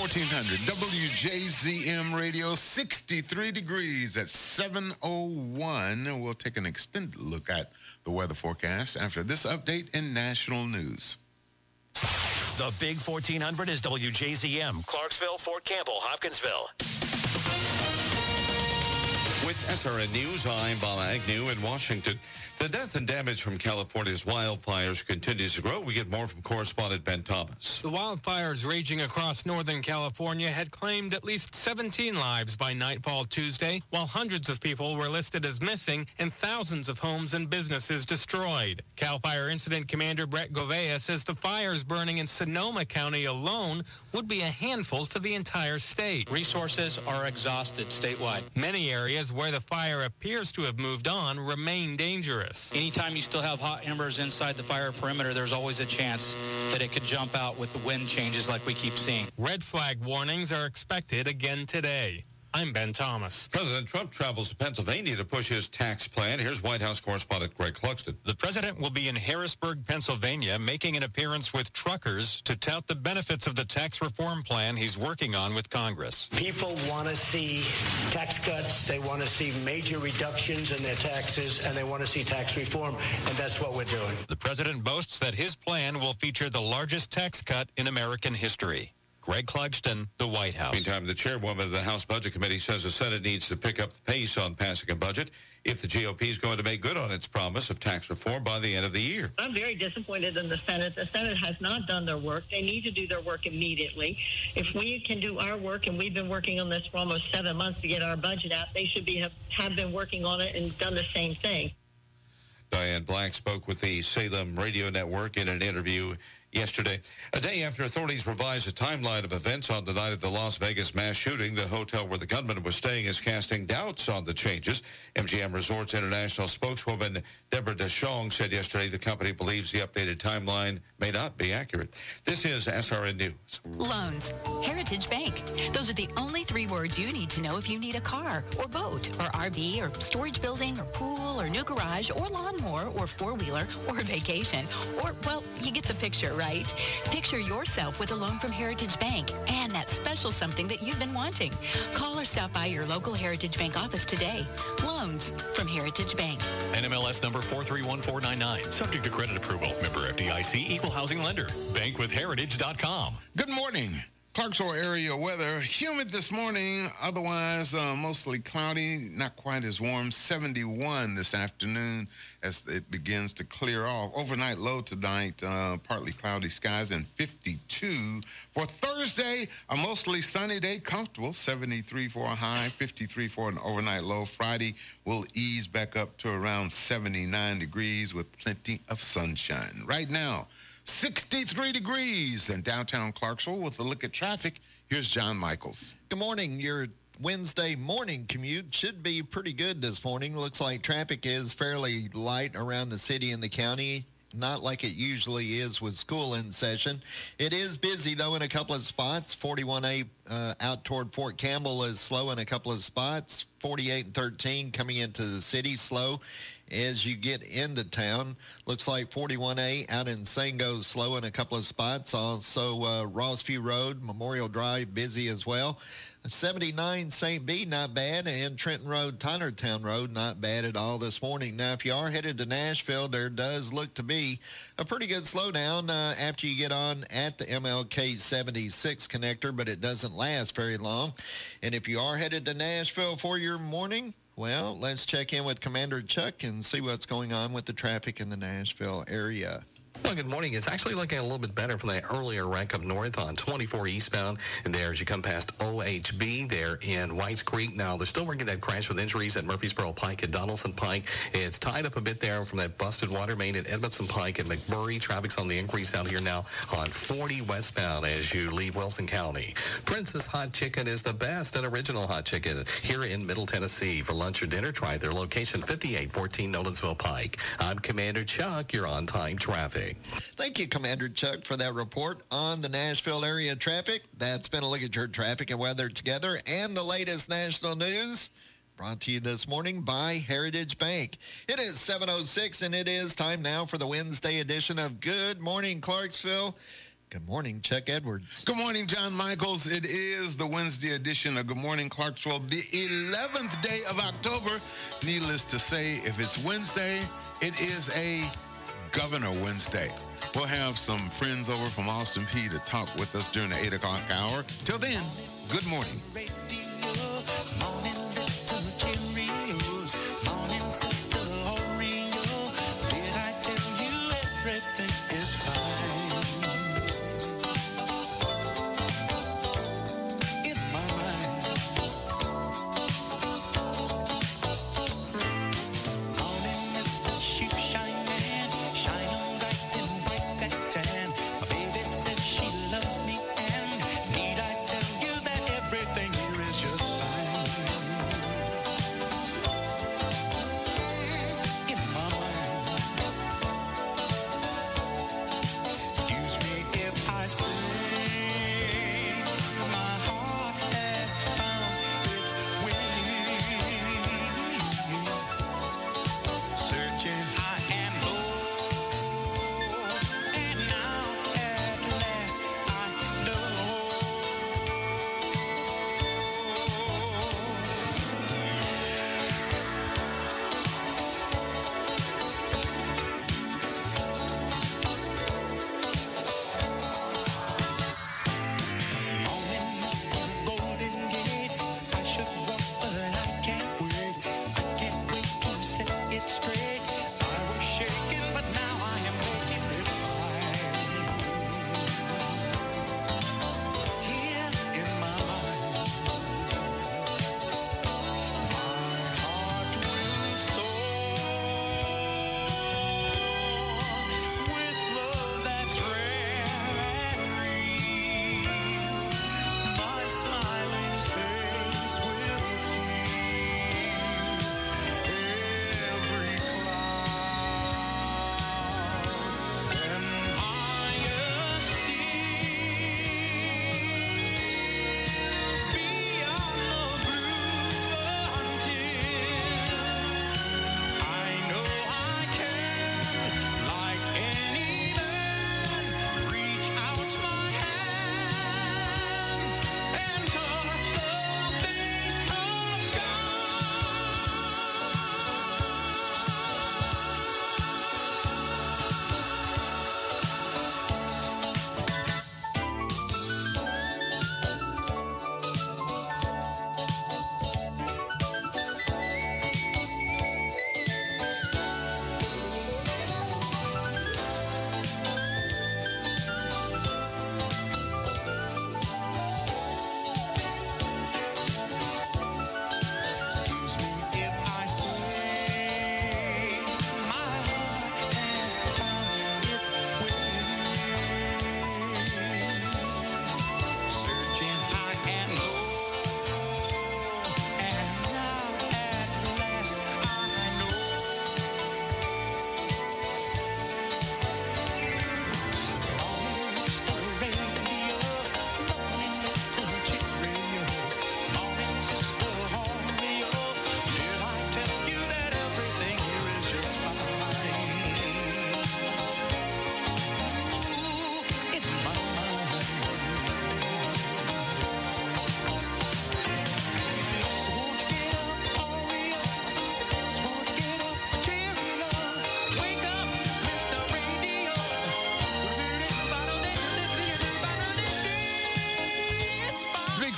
1400 WJZM Radio, 63 degrees at 7:01. We'll take an extended look at the weather forecast after this update in national news. The Big 1400 is WJZM, Clarksville, Fort Campbell, Hopkinsville. With SRN News, I'm Bob Agnew in Washington. The death and damage from California's wildfires continues to grow. We get more from correspondent Ben Thomas. The wildfires raging across Northern California had claimed at least 17 lives by nightfall Tuesday, while hundreds of people were listed as missing and thousands of homes and businesses destroyed. CAL FIRE Incident Commander Brett Govea says the fires burning in Sonoma County alone would be a handful for the entire state. Resources are exhausted statewide. Many areas where the fire appears to have moved on remain dangerous. Anytime you still have hot embers inside the fire perimeter, there's always a chance that it could jump out with the wind changes like we keep seeing. Red flag warnings are expected again today. I'm Ben Thomas. President Trump travels to Pennsylvania to push his tax plan. Here's White House correspondent Greg Clugston. The president will be in Harrisburg, Pennsylvania, making an appearance with truckers to tout the benefits of the tax reform plan he's working on with Congress. People want to see tax cuts. They want to see major reductions in their taxes, and they want to see tax reform, and that's what we're doing. The president boasts that his plan will feature the largest tax cut in American history. Greg Clugston, the White House. Meantime, the chairwoman of the House Budget Committee says the Senate needs to pick up the pace on passing a budget if the GOP is going to make good on its promise of tax reform by the end of the year. I'm very disappointed in the Senate. The Senate has not done their work. They need to do their work immediately. If we can do our work, and we've been working on this for almost 7 months to get our budget out, they should have been working on it and done the same thing. Diane Black spoke with the Salem Radio Network in an interview yesterday. A day after authorities revised the timeline of events on the night of the Las Vegas mass shooting, the hotel where the gunman was staying is casting doubts on the changes. MGM Resorts International spokeswoman Deborah Deschong said yesterday the company believes the updated timeline may not be accurate. This is SRN News. Loans. Heritage Bank. Those are the only 3 words you need to know if you need a car or boat or RV or storage building or pool or new garage or lawnmower or four-wheeler or vacation. Or, well, you get the picture, right? Picture yourself with a loan from Heritage Bank and that special something that you've been wanting. Call or stop by your local Heritage Bank office today. Loans from Heritage Bank. NMLS number 431499. Subject to credit approval. Member FDIC, equal housing lender. Bankwithheritage.com. Good morning. Clarksville area weather, humid this morning, otherwise mostly cloudy, not quite as warm. 71 this afternoon as it begins to clear off. Overnight low tonight, partly cloudy skies, and 52. For Thursday, a mostly sunny day, comfortable, 73 for a high, 53 for an overnight low. Friday will ease back up to around 79 degrees with plenty of sunshine. Right now, 63 degrees in downtown Clarksville. With a look at traffic, here's John Michaels. Good morning. Your Wednesday morning commute should be pretty good this morning. Looks like traffic is fairly light around the city and the county. Not like it usually is with school in session. It is busy, though, in a couple of spots. 41A out toward Fort Campbell is slow in a couple of spots. 48 and 13 coming into the city slow as you get into town. Looks like 41A out in Sango slow in a couple of spots. Also, Rossview Road, Memorial Drive busy as well. 79 St. B, not bad, and Trenton Road, Tylertown Road, not bad at all this morning. Now, if you are headed to Nashville, there does look to be a pretty good slowdown after you get on at the MLK 76 connector, but it doesn't last very long. And if you are headed to Nashville for your morning, well, let's check in with Commander Chuck and see what's going on with the traffic in the Nashville area. Well, good morning. It's actually looking a little bit better from that earlier wreck up north on 24 eastbound. And there, as you come past OHB there in Whites Creek. Now, they're still working that crash with injuries at Murfreesboro Pike and Donaldson Pike. It's tied up a bit there from that busted water main at Edmondson Pike and McMurray. Traffic's on the increase out here now on 40 westbound as you leave Wilson County. Princess Hot Chicken is the best and original hot chicken here in Middle Tennessee. For lunch or dinner, try their location 5814 Nolensville Pike. I'm Commander Chuck. You're on time traffic. Thank you, Commander Chuck, for that report on the Nashville area traffic. That's been a look at your traffic and weather together and the latest national news brought to you this morning by Heritage Bank. It is 7:06, and it is time now for the Wednesday edition of Good Morning Clarksville. Good morning, Chuck Edwards. Good morning, John Michaels. It is the Wednesday edition of Good Morning Clarksville, the 11th day of October. Needless to say, if it's Wednesday, it is a Governor Wednesday. We'll have some friends over from Austin P to talk with us during the 8 o'clock hour. Till then, good morning. Big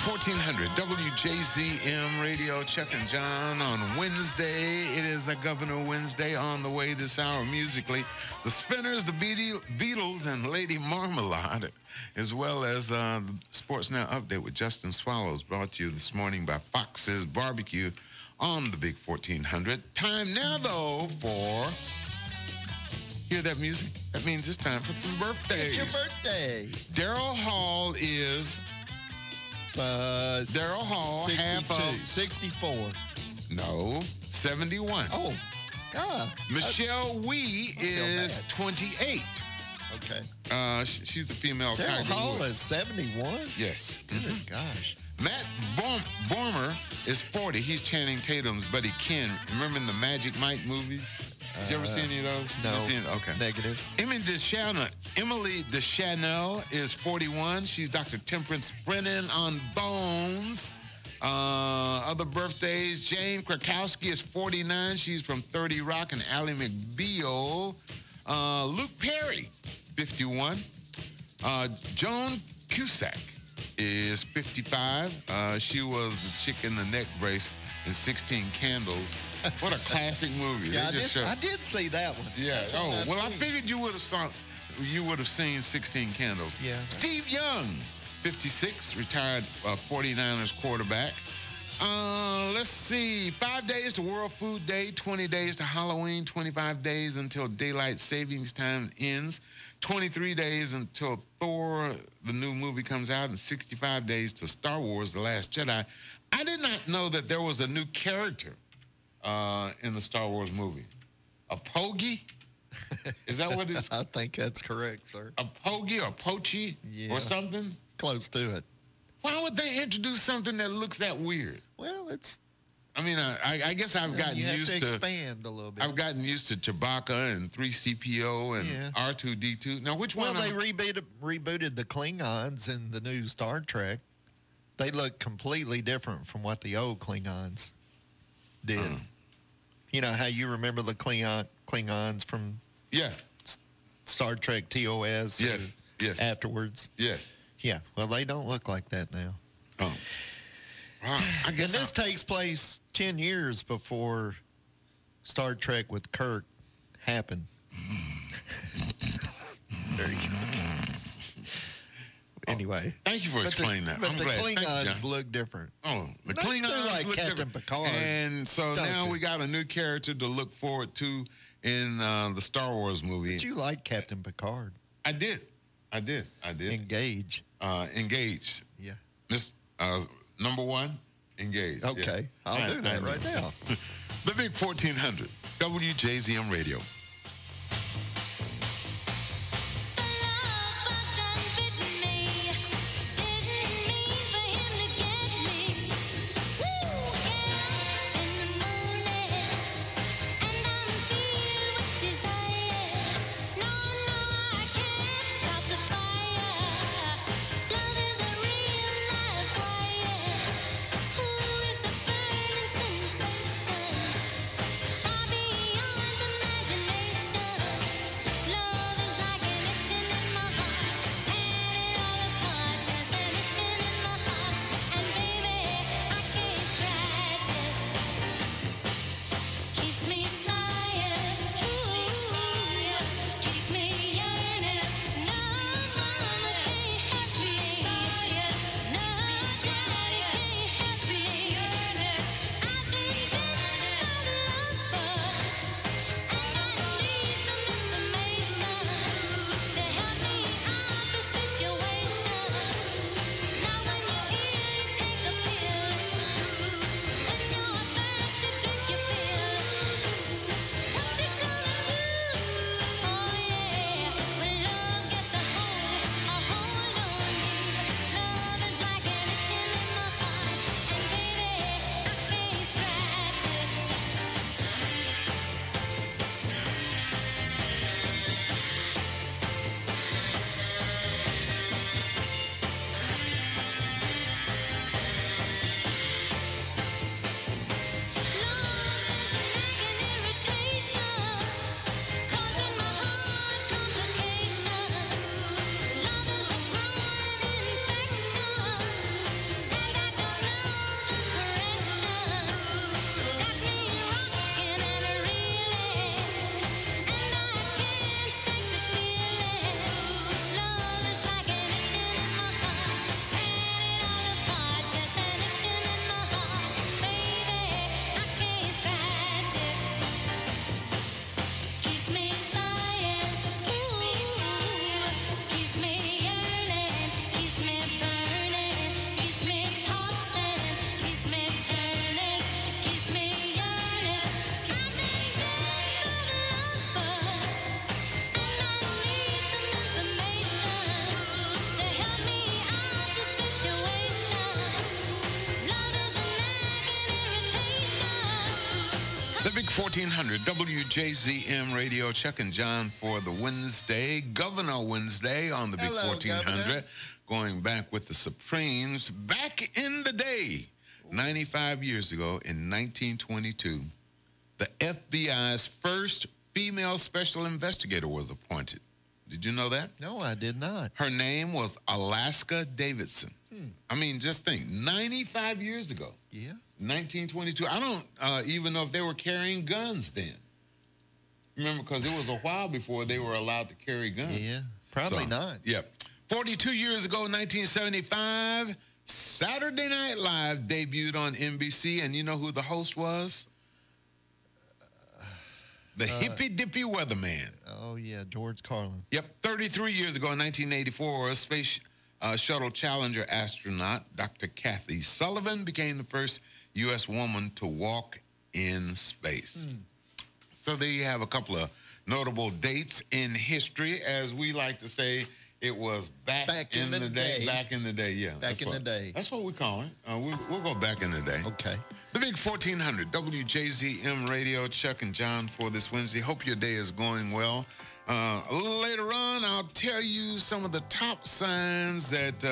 1400 WJZM Radio, Chuck and John on Wednesday. It is a Governor Wednesday. On the way this hour musically, the Spinners, the Beatles, and Lady Marmalade, as well as the Sports Now Update with Justin Swallows, brought to you this morning by Fox's Barbecue on the Big 1400. Time now, though, for... Hear that music? That means it's time for some birthdays. It's your birthday. Daryl Hall is... Daryl Hall, 62, half of... 64. No, 71. Oh, God. Michelle Wee is 28. Okay. She's a female. Daryl Hall is 71? Yes. Good gosh. Matt Bormer is 40. He's Channing Tatum's buddy Ken. Remember in the Magic Mike movies? Did you ever see any of those? No. You seen it? Okay. Negative. Emily Deschanel is 41. She's Dr. Temperance Brennan on Bones. Other birthdays, Jane Krakowski is 49. She's from 30 Rock, and Ally McBeal. Luke Perry, 51. Joan Cusack is 55. She was the chick in the neck brace in 16 Candles. What a classic movie. Yeah, I did see that one. Yeah. I figured you would have seen 16 Candles. Yeah. Steve Young, 56, retired 49ers quarterback. Let's see. 5 days to World Food Day, 20 days to Halloween, 25 days until daylight savings time ends, 23 days until Thor, the new movie, comes out, and 65 days to Star Wars, The Last Jedi. I did not know that there was a new character in the Star Wars movie. A Pogie? Is that what it's? I think that's correct, sir. A Pogie or Pochi or something? Close to it. Why would they introduce something that looks that weird? Well, it's... I mean, I guess I've gotten used to... expand a little bit. I've gotten used to Chewbacca and 3CPO and R2-D2. Now, which one? Well, they rebooted the Klingons in the new Star Trek. They look completely different from what the old Klingons did. You know how you remember the Klingons from Star Trek TOS? Yes. Afterwards? Yes. Yeah. Well, they don't look like that now. Oh. I guess and this takes place 10 years before Star Trek with Kirk happened. Very good. Anyway. Thank you for explaining that. But I'm the glad. Klingons look different. Oh, the They Klingons do like look Captain different. Picard. And so don't now you? we got a new character to look forward to in the Star Wars movie. But you like Captain Picard. I did. Engage. Engaged. Yeah. Miss number one, engaged. Okay. Yeah. I'll do that right now. The Big 1400, WJZM Radio. Imagination. The Big 1400, WJZM Radio. Chuck and John for the Wednesday, Governor Wednesday on the Big 1400. Governor. Going back with the Supremes. Back in the day, 95 years ago in 1922, the FBI's first female special investigator was appointed. Did you know that? No, I did not. Her name was Alaska Davidson. I mean, just think, 95 years ago. Yeah. 1922. I don't even know if they were carrying guns then. Remember, because it was a while before they were allowed to carry guns. Yeah, probably not. Yep. 42 years ago, 1975, Saturday Night Live debuted on NBC, and you know who the host was? The hippy-dippy weatherman. Oh, yeah, George Carlin. Yep. 33 years ago, in 1984, Space Shuttle Challenger astronaut Dr. Kathy Sullivan became the first U.S. woman to walk in space. So there you have a couple of notable dates in history. As we like to say, it was back in the day. Back in the day, yeah. Back in the day. That's what we call it. We'll go back in the day. Okay. The Big 1400, WJZM Radio, Chuck and John for this Wednesday. Hope your day is going well. A little later on, I'll tell you some of the top signs that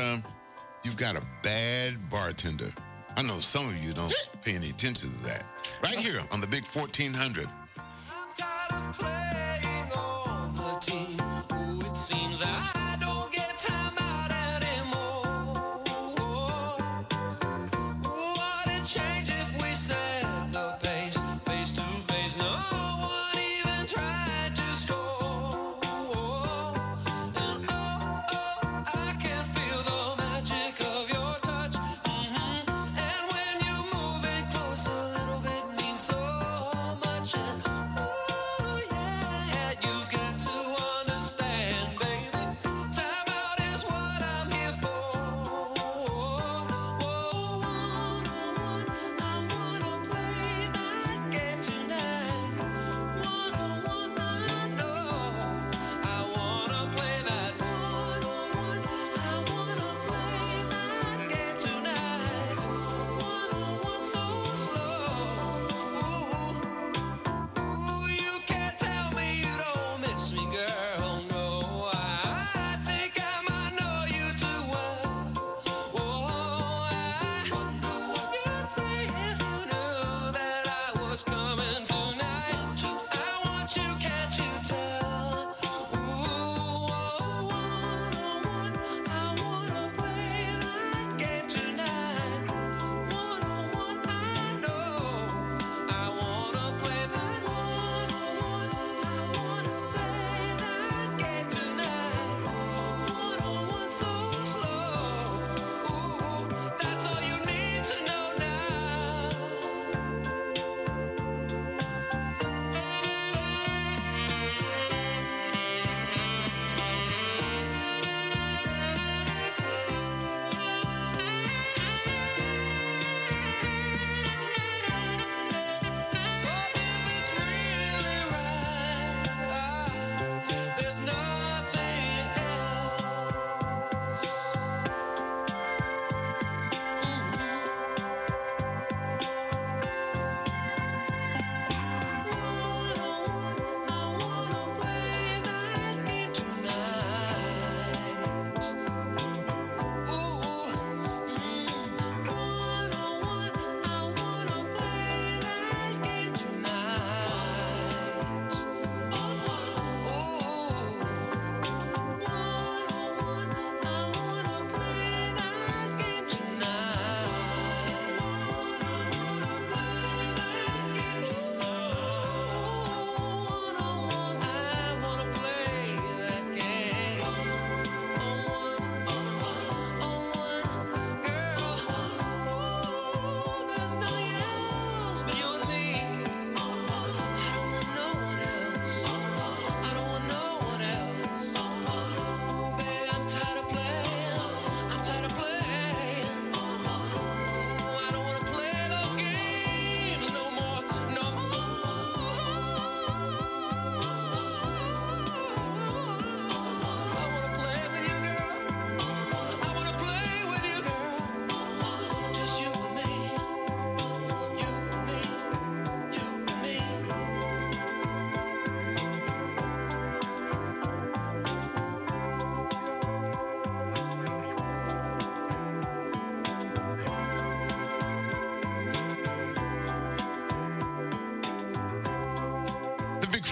you've got a bad bartender. I know some of you don't pay any attention to that. Right here on the Big 1400. I'm tired of playing on the team. Oh, it seems I don't get time out anymore. Would it change if we set the pace face to face? No one even tried to score. And I can feel the magic of your touch. And when you move it close, a little bit means so much. And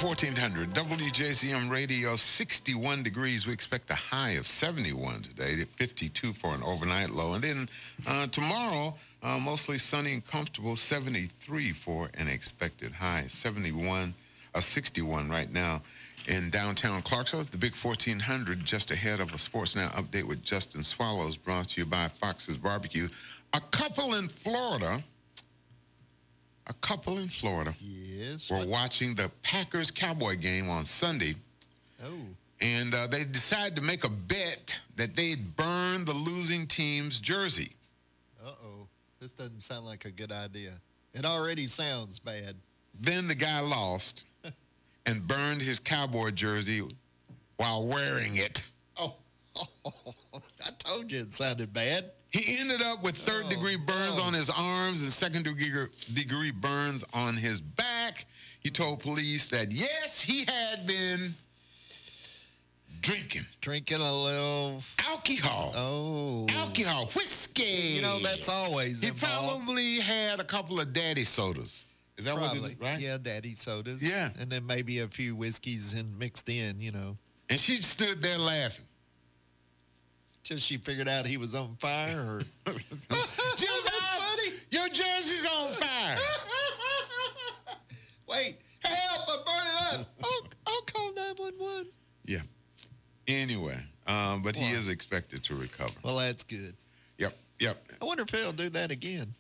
1400 WJZM Radio, 61 degrees. We expect a high of 71 today, 52 for an overnight low. And then tomorrow, mostly sunny and comfortable, 73 for an expected high, 61 right now in downtown Clarksville. The big 1400, just ahead of a Sports Now update with Justin Swallows, brought to you by Fox's Barbecue. A couple in Florida. Yes. Were watching the Packers-Cowboy game on Sunday. Oh. And they decided to make a bet that they'd burn the losing team's jersey. Uh-oh. This doesn't sound like a good idea. It already sounds bad. Then the guy lost and burned his Cowboy jersey while wearing it. Oh, I told you it sounded bad. He ended up with third-degree burns on his arms and second-degree burns on his back. He told police that, yes, he had been drinking. Drinking a little... alcohol. Oh. Alcohol. Whiskey. You know, that's always He involved. probably had a couple of daddy sodas. Is that Probably. what it is, right? Yeah, daddy sodas. Yeah. And then maybe a few whiskeys and mixed in, you know. And she stood there laughing. Till she figured out he was on fire, or... Jim, that's funny. Your jersey's on fire. Wait, help, I'm burning up. I'll call 911. Yeah. Anyway, but he is expected to recover. Well, that's good. Yep. I wonder if he'll do that again.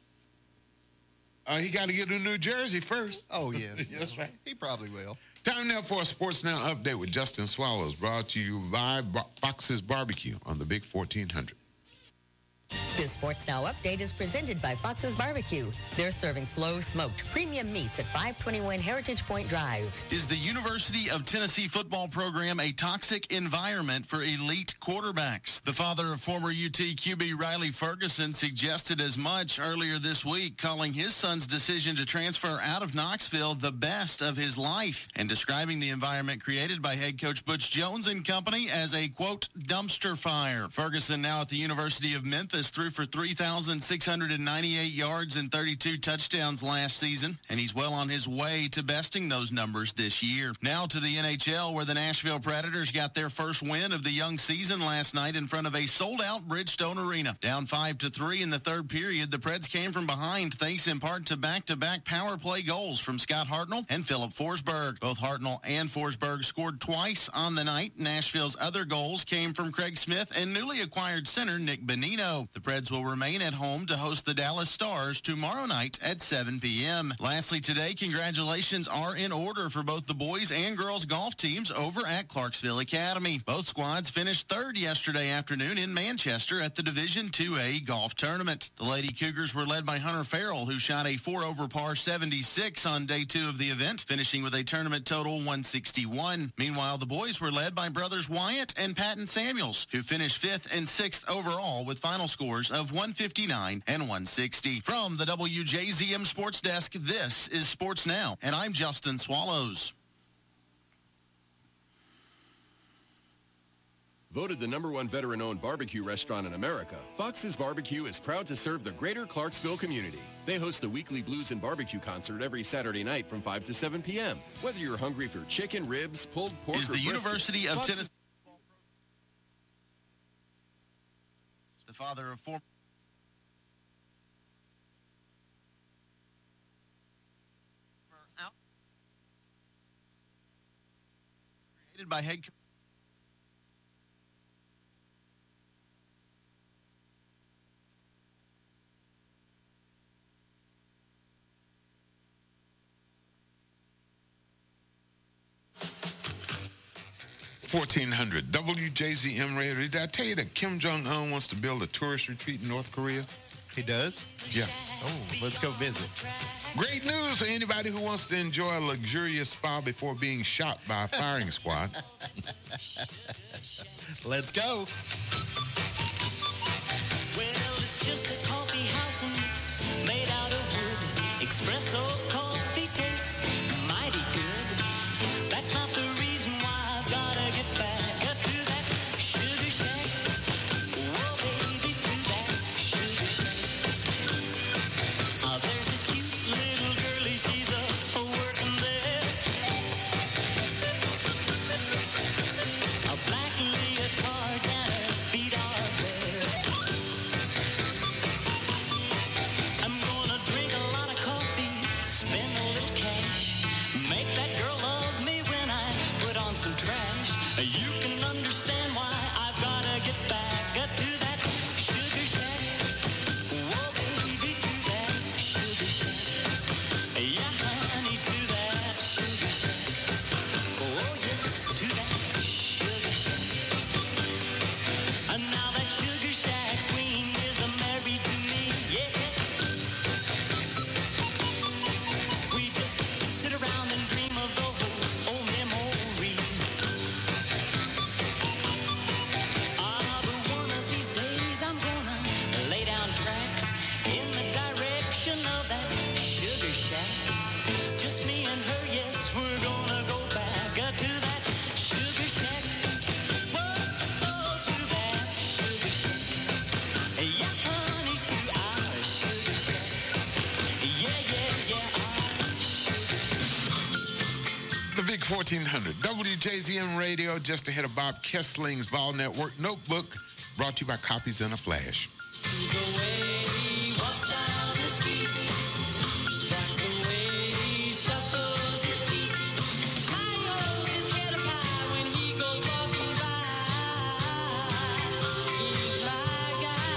He got to get a new jersey first. Oh, yeah. That's right. He probably will. Time now for a Sports Now update with Justin Swallows, brought to you by Fox's Barbecue on the Big 1400. This Sports Now update is presented by Fox's Barbecue. They're serving slow-smoked premium meats at 521 Heritage Point Drive. Is the University of Tennessee football program a toxic environment for elite quarterbacks? The father of former UT QB Riley Ferguson suggested as much earlier this week, calling his son's decision to transfer out of Knoxville the best of his life, and describing the environment created by head coach Butch Jones and company as a, quote, dumpster fire. Ferguson, now at the University of Memphis, threw for 3,698 yards and 32 touchdowns last season, and he's well on his way to besting those numbers this year. Now to the NHL, where the Nashville Predators got their first win of the young season last night in front of a sold-out Bridgestone Arena. Down 5-3 in the third period, the Preds came from behind thanks in part to back-to-back power play goals from Scott Hartnell and Philip Forsberg. Both Hartnell and Forsberg scored twice on the night. Nashville's other goals came from Craig Smith and newly acquired center Nick Bonino. The Preds will remain at home to host the Dallas Stars tomorrow night at 7 p.m. Lastly today, congratulations are in order for both the boys and girls golf teams over at Clarksville Academy. Both squads finished third yesterday afternoon in Manchester at the Division IIA golf tournament. The Lady Cougars were led by Hunter Farrell, who shot a 4-over par 76 on day 2 of the event, finishing with a tournament total 161. Meanwhile, the boys were led by brothers Wyatt and Patton Samuels, who finished 5th and 6th overall with final scores of 159 and 160. From the WJZM Sports Desk, this is Sports Now, and I'm Justin Swallows. Voted the #1 veteran-owned barbecue restaurant in America, Fox's Barbecue is proud to serve the greater Clarksville community. They host the weekly Blues and Barbecue concert every Saturday night from 5 to 7 p.m. Whether you're hungry for chicken, ribs, pulled pork, Is or the brisket, University of Fox's Tennessee the father of former created by head coach $1,400 WJZM Radio. Did I tell you that Kim Jong-un wants to build a tourist retreat in North Korea? He does? Yeah. Oh, let's go visit. Great news for anybody who wants to enjoy a luxurious spa before being shot by a firing squad. Let's go. Well, it's just a coffee house and it's made out of wood. Espresso coffee tastes mighty good. That's not the reason why I've gotta get back up to that sugar shack. Whoa, baby, to that sugar shack. There's this cute little girlie, she's a working there. Big 1400, WJZM Radio, just ahead of Bob Kessling's Vol Network Notebook, brought to you by Copies in a Flash. See the way he walks down the street. That's the way he shuffles his feet. I hold his head up high when he goes walking by. He's my guy.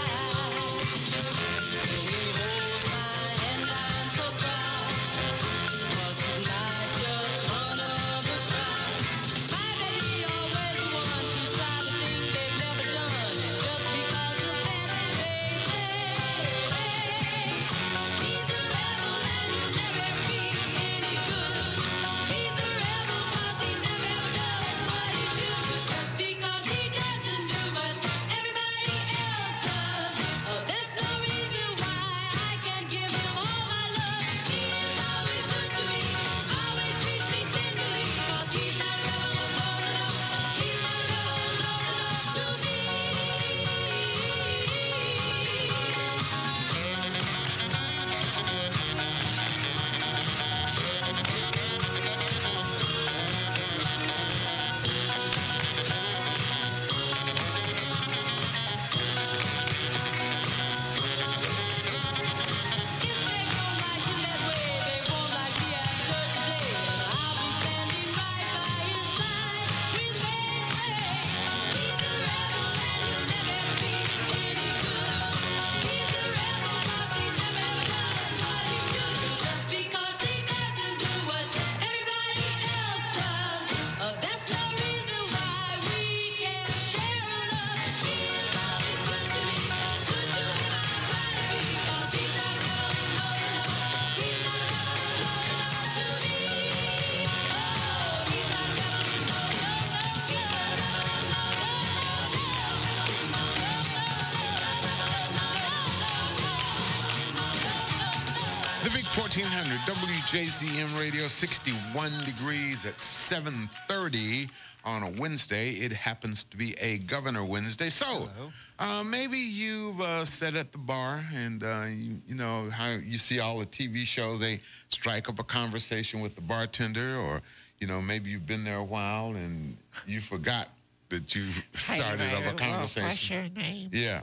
When he holds my hand, I'm so proud. 'Cause he's not just one of a crowd. I bet he always the one to try the thing they've never done. And just because of that, they say, he's a rebel and he'll never be any good. He's a rebel 'cause he never ever does what he should. But just because he doesn't do what everybody else does, oh, there's no reason why I can't give him all my love. He is always good to me, always treats me tenderly. 'Cause he's not rebel, no, no, no. He's not rebel, no, no, no, to me. The Big 1400, WJZM Radio, 61 degrees at 7:30 on a Wednesday. It happens to be a Governor Wednesday. So maybe you've sat at the bar and you know how you see all the TV shows, they strike up a conversation with the bartender, or, you know, maybe you've been there a while and you forgot that you started up a conversation. What's your name? Yeah.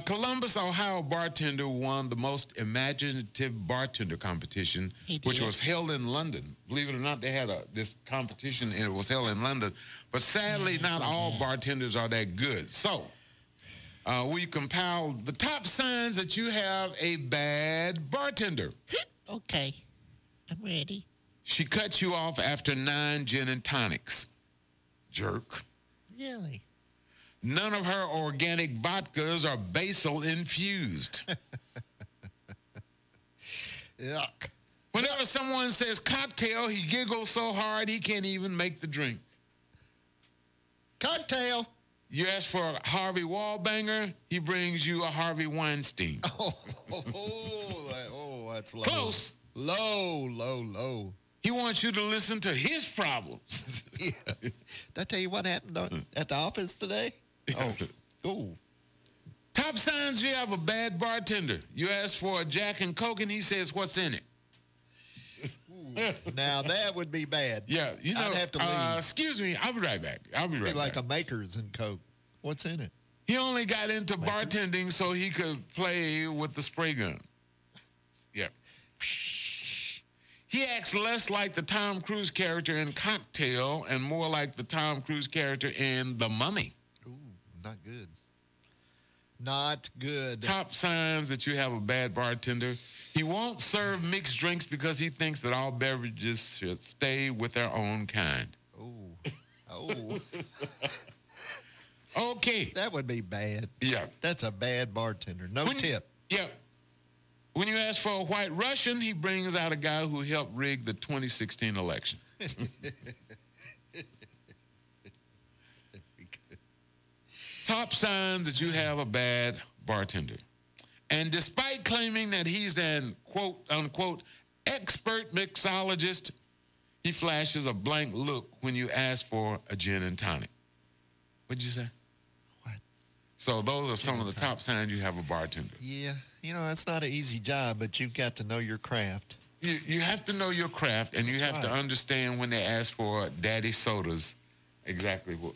Columbus, Ohio bartender won the most imaginative bartender competition, which was held in London. Believe it or not, they had this competition, and it was held in London. But sadly, not all bartenders are that good. So we compiled the top signs that you have a bad bartender. Okay, I'm ready. She cuts you off after 9 gin and tonics. Jerk. Really? None of her organic vodkas are basil infused. Yuck. Whenever someone says cocktail, he giggles so hard he can't even make the drink. Cocktail. You ask for a Harvey Wallbanger, he brings you a Harvey Weinstein. That's low. Close. Low. He wants you to listen to his problems. Yeah. Did I tell you what happened at the office today? Oh. Top signs you have a bad bartender. You ask for a Jack and Coke, and he says, "What's in it?" Now that would be bad. Yeah, you know. I'd have to leave. Excuse me, I'll be right back. I'll be right back. Like a Makers and Coke. What's in it? He only got into bartending so he could play with the spray gun. Yeah. He acts less like the Tom Cruise character in Cocktail and more like the Tom Cruise character in The Mummy. Ooh, not good. Not good. Top signs that you have a bad bartender. He won't serve mixed drinks because he thinks that all beverages should stay with their own kind. Oh. Okay. That would be bad. Yeah. That's a bad bartender. No tip. Yeah. When you ask for a white Russian, he brings out a guy who helped rig the 2016 election. Top signs that you have a bad bartender. And despite claiming that he's an quote unquote expert mixologist, he flashes a blank look when you ask for a gin and tonic. What'd you say? What? So those are some of the top signs you have a bartender. Yeah. You know, it's not an easy job, but you've got to know your craft. you have to know your craft, and you have to understand when they ask for daddy sodas, exactly what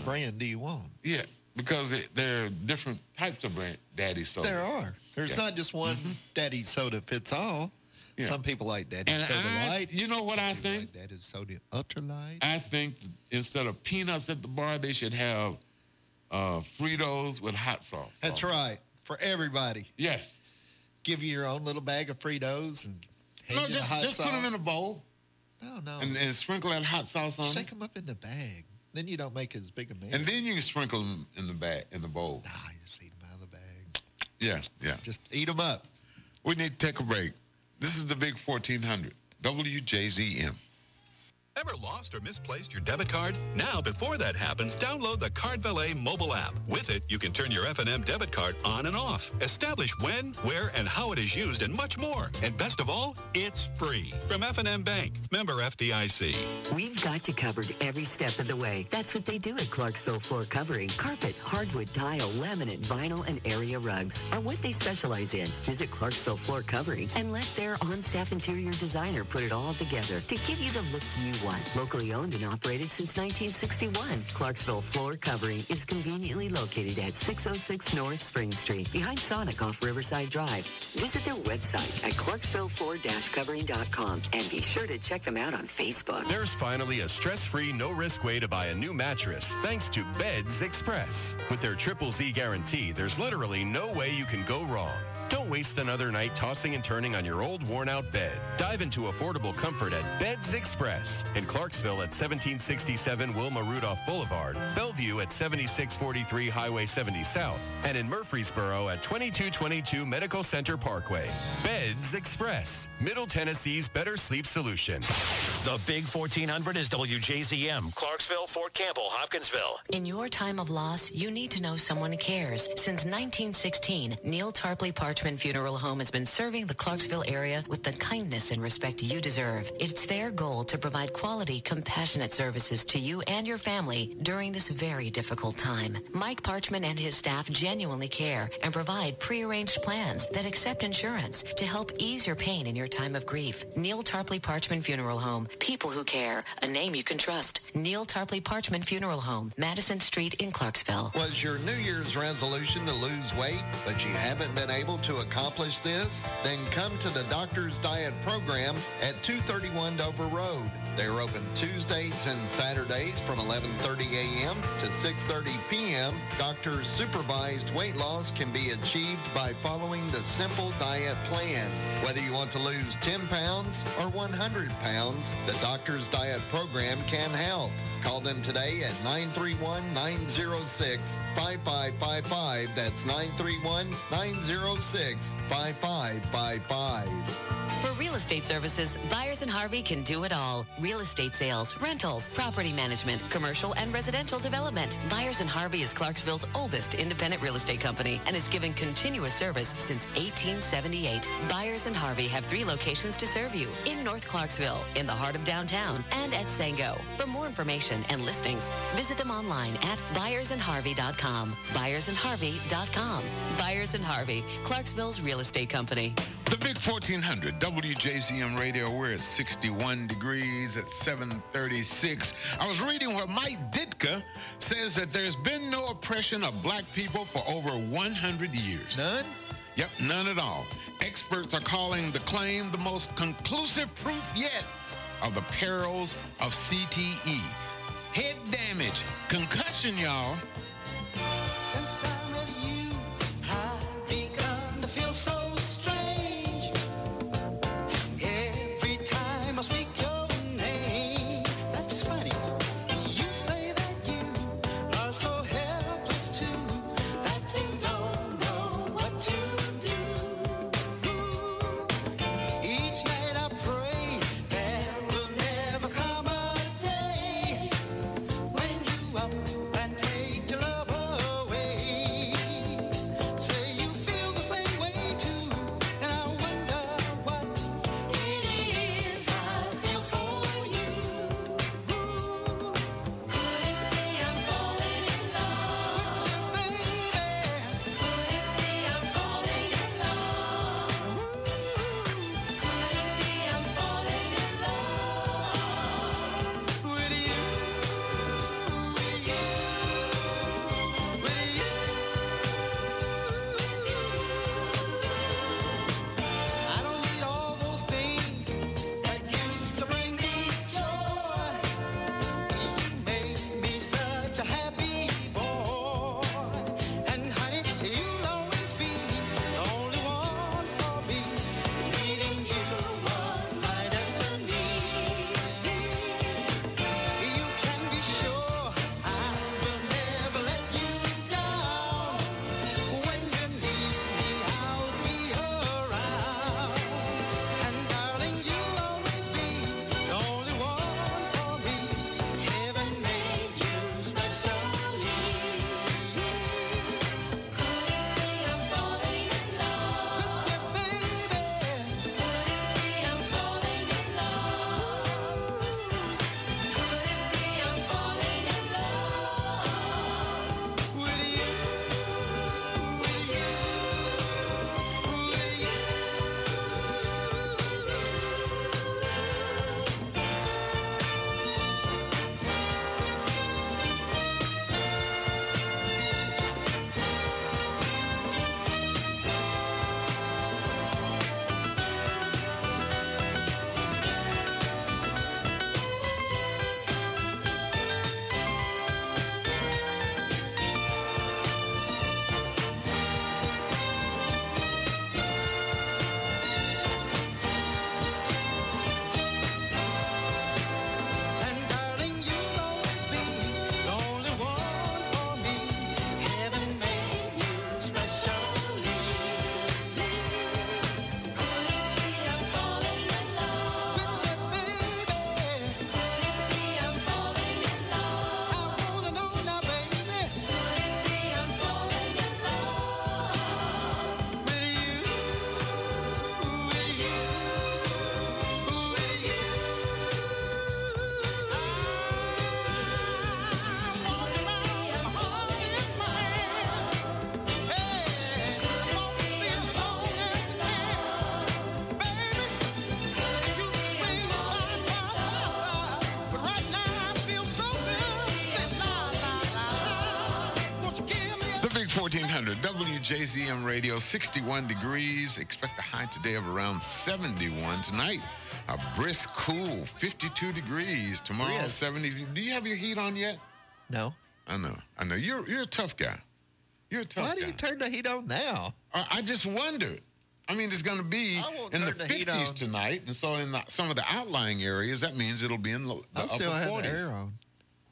brand do you want? Yeah, because there are different types of brand daddy sodas. There are. There's not just one daddy soda fits all. Yeah. Some people like daddy soda light. You know what I think? Like daddy soda ultra light. I think instead of peanuts at the bar, they should have Fritos with hot sauce. That's right. For everybody. Yes. Give you your own little bag of Fritos and hand you the hot sauce. Just put them in a bowl. No. And sprinkle that hot sauce on Shake them up in the bag. Then you don't make as big a mess. And then you can sprinkle them in the bowl. Nah, you just eat them out of the bag. Yeah. Just eat them up. We need to take a break. This is the Big 1400, WJZM. Ever lost or misplaced your debit card? Now, before that happens, download the Card Valet mobile app. With it, you can turn your F&M debit card on and off, establish when, where, and how it is used, and much more. And best of all, it's free. From F&M Bank, member FDIC. We've got you covered every step of the way. That's what they do at Clarksville Floor Covering. Carpet, hardwood, tile, laminate, vinyl, and area rugs are what they specialize in. Visit Clarksville Floor Covering and let their on-staff interior designer put it all together to give you the look you want. Locally owned and operated since 1961, Clarksville Floor Covering is conveniently located at 606 North Spring Street, behind Sonic off Riverside Drive. Visit their website at clarksvillefloor-covering.com and be sure to check them out on Facebook. There's finally a stress-free, no-risk way to buy a new mattress thanks to Beds Express. With their Triple Z guarantee, there's literally no way you can go wrong. Don't waste another night tossing and turning on your old, worn-out bed. Dive into affordable comfort at Beds Express in Clarksville at 1767 Wilma Rudolph Boulevard, Bellevue at 7643 Highway 70 South, and in Murfreesboro at 2222 Medical Center Parkway. Beds Express, Middle Tennessee's better sleep solution. The Big 1400 is WJZM, Clarksville, Fort Campbell, Hopkinsville. In your time of loss, you need to know someone cares. Since 1916, Neil Tarpley Parchment Funeral Home has been serving the Clarksville area with the kindness and respect you deserve. It's their goal to provide quality, compassionate services to you and your family during this very difficult time. Mike Parchman and his staff genuinely care and provide prearranged plans that accept insurance to help ease your pain in your time of grief. Neil Tarpley Parchman Funeral Home. People who care. A name you can trust. Neil Tarpley Parchman Funeral Home, Madison Street in Clarksville. Was your New Year's resolution to lose weight, but you haven't been able to accomplish this? Then come to the Doctor's Diet Program at 231 Dover Road. They're open Tuesdays and Saturdays from 11:30 a.m. to 6:30 p.m. Doctor's supervised weight loss can be achieved by following the simple diet plan. Whether you want to lose 10 pounds or 100 pounds, the Doctor's Diet Program can help. Call them today at 931-906-5555. That's 931-906-5555. For real estate services, Byers & Harvey can do it all. Real estate sales, rentals, property management, commercial and residential development. Byers & Harvey is Clarksville's oldest independent real estate company and has given continuous service since 1878. Byers & Harvey have 3 locations to serve you: in North Clarksville, in the heart of downtown, and at Sango. For more information and listings, visit them online at byersandharvey.com. byersandharvey.com. Byers & Harvey, Clarksville's real estate company. The Big 1400, WJZM Radio. We're at 61 degrees at 7:36. I was reading where Mike Ditka says that there's been no oppression of black people for over 100 years. None? Yep, none at all. Experts are calling the claim the most conclusive proof yet of the perils of CTE. Head damage, concussion, y'all. Since I met you, I've begun to feel so strange. Every time I speak your name, that's funny. You say that you are so helpless too, that you don't know what to do. Each night I pray there will never come a day when you up and take your love away. 1400 WJZM Radio, 61 degrees. Expect a high today of around 71. Tonight, a brisk, cool 52 degrees. Tomorrow, Yes. 70. Do you have your heat on yet? No. I know. You're a tough guy. You're a tough guy. Why do you turn the heat on now? I just wondered. I mean, it's going to be in the 50s tonight, and so in some of the outlying areas, that means it'll be in the I still upper have 40s. the air on.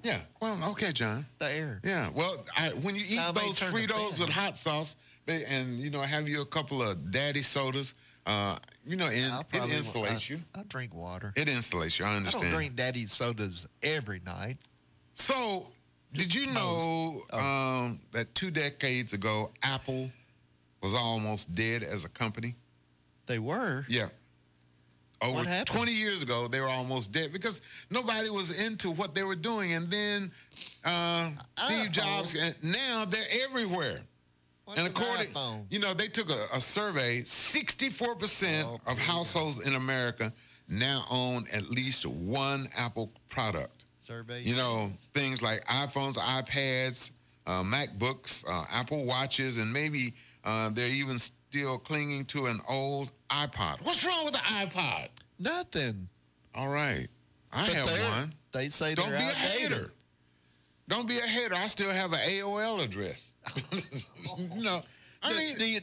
Yeah. Well, okay, John. The air. Yeah. Well, when you eat Now, I may those turn the Fritos fan with on. hot sauce, and have you a couple of daddy sodas, it insulates you. I drink water. It insulates you. I understand. I don't drink daddy sodas every night. So, did you know that 2 decades ago, Apple was almost dead as a company? They were? Yeah. Over What happened? 20 years ago, they were almost dead because nobody was into what they were doing. And then Steve Jobs, and now they're everywhere. What's And an according, iPhone? they took a survey, 64% of households in America now own at least one Apple product. Survey. Things like iPhones, iPads, MacBooks, Apple Watches, and maybe they're even still clinging to an old iPod. What's wrong with the iPod? Nothing. All right. I But have one. They say Don't they're be a outdated. hater. Don't be a hater. I still have an AOL address.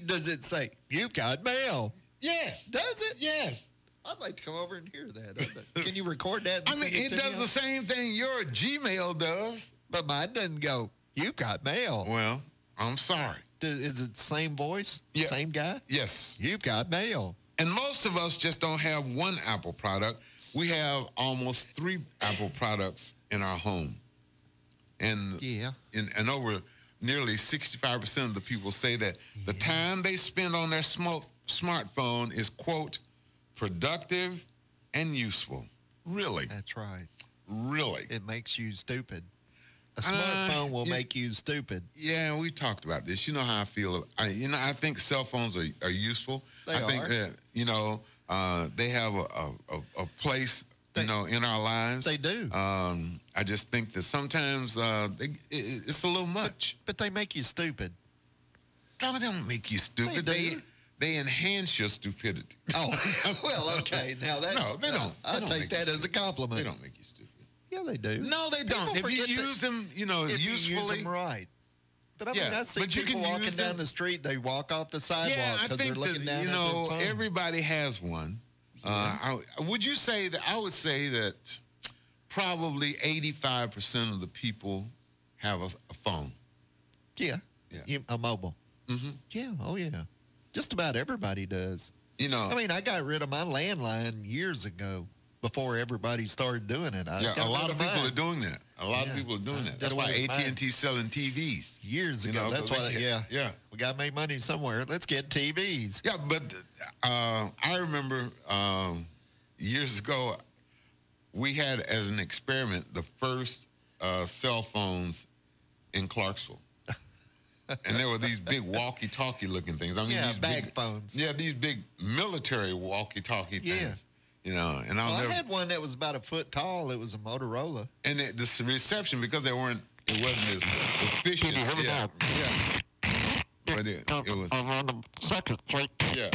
Does it say, you got mail? Yes. Does it? Yes. I'd like to come over and hear that. Can you record that? And send it to does me? the same thing your Gmail does. But mine doesn't go, you got mail. Well, I'm sorry. Is it the same voice? Yeah. Same guy? Yes. You got mail. And most of us just don't have one Apple product. We have almost 3 Apple products in our home. And and over nearly 65% of the people say that the time they spend on their smartphone is, quote, productive and useful. Really? That's right. Really? It makes you stupid. A smartphone will make you stupid. Yeah, we talked about this. You know how I feel. I think cell phones are useful. I think that, they have a place, in our lives. They do. I just think that sometimes it's a little much. But they make you stupid. No, they don't make you stupid. They enhance your stupidity. Oh, well, okay. Now that No, they don't. I take that as a compliment. They don't make you stupid. Yeah, they do. No, they don't. If you use them, if you use usefully. them right. But I mean, Yeah, I see but you people can walking use down them. the street. They walk off the sidewalk Yeah, I because they're think looking that, down at their phone. everybody has one. Would you say that? I would say that probably 85% of the people have a phone. Yeah. Yeah. A mobile. Mm-hmm. Yeah. Oh, yeah. Just about everybody does. I mean, I got rid of my landline years ago before everybody started doing it. I got a lot rid of people mine are doing that. A lot of people are doing that. did That's why away with mine. AT&T's selling TVs. Years ago. That's why, Yeah. We got to make money somewhere. Let's get TVs. Yeah, but I remember years ago, we had as an experiment the first cell phones in Clarksville. And there were these big walkie-talkie looking things. I mean, Yeah, these bag big phones. Yeah, these big military walkie-talkie things. Yeah. And I'll Well, never. I had one that was about a foot tall. It was a Motorola. And the reception, because it wasn't as efficient. Can you hear me now? Yeah. But it was. I'm on the second street. Yeah.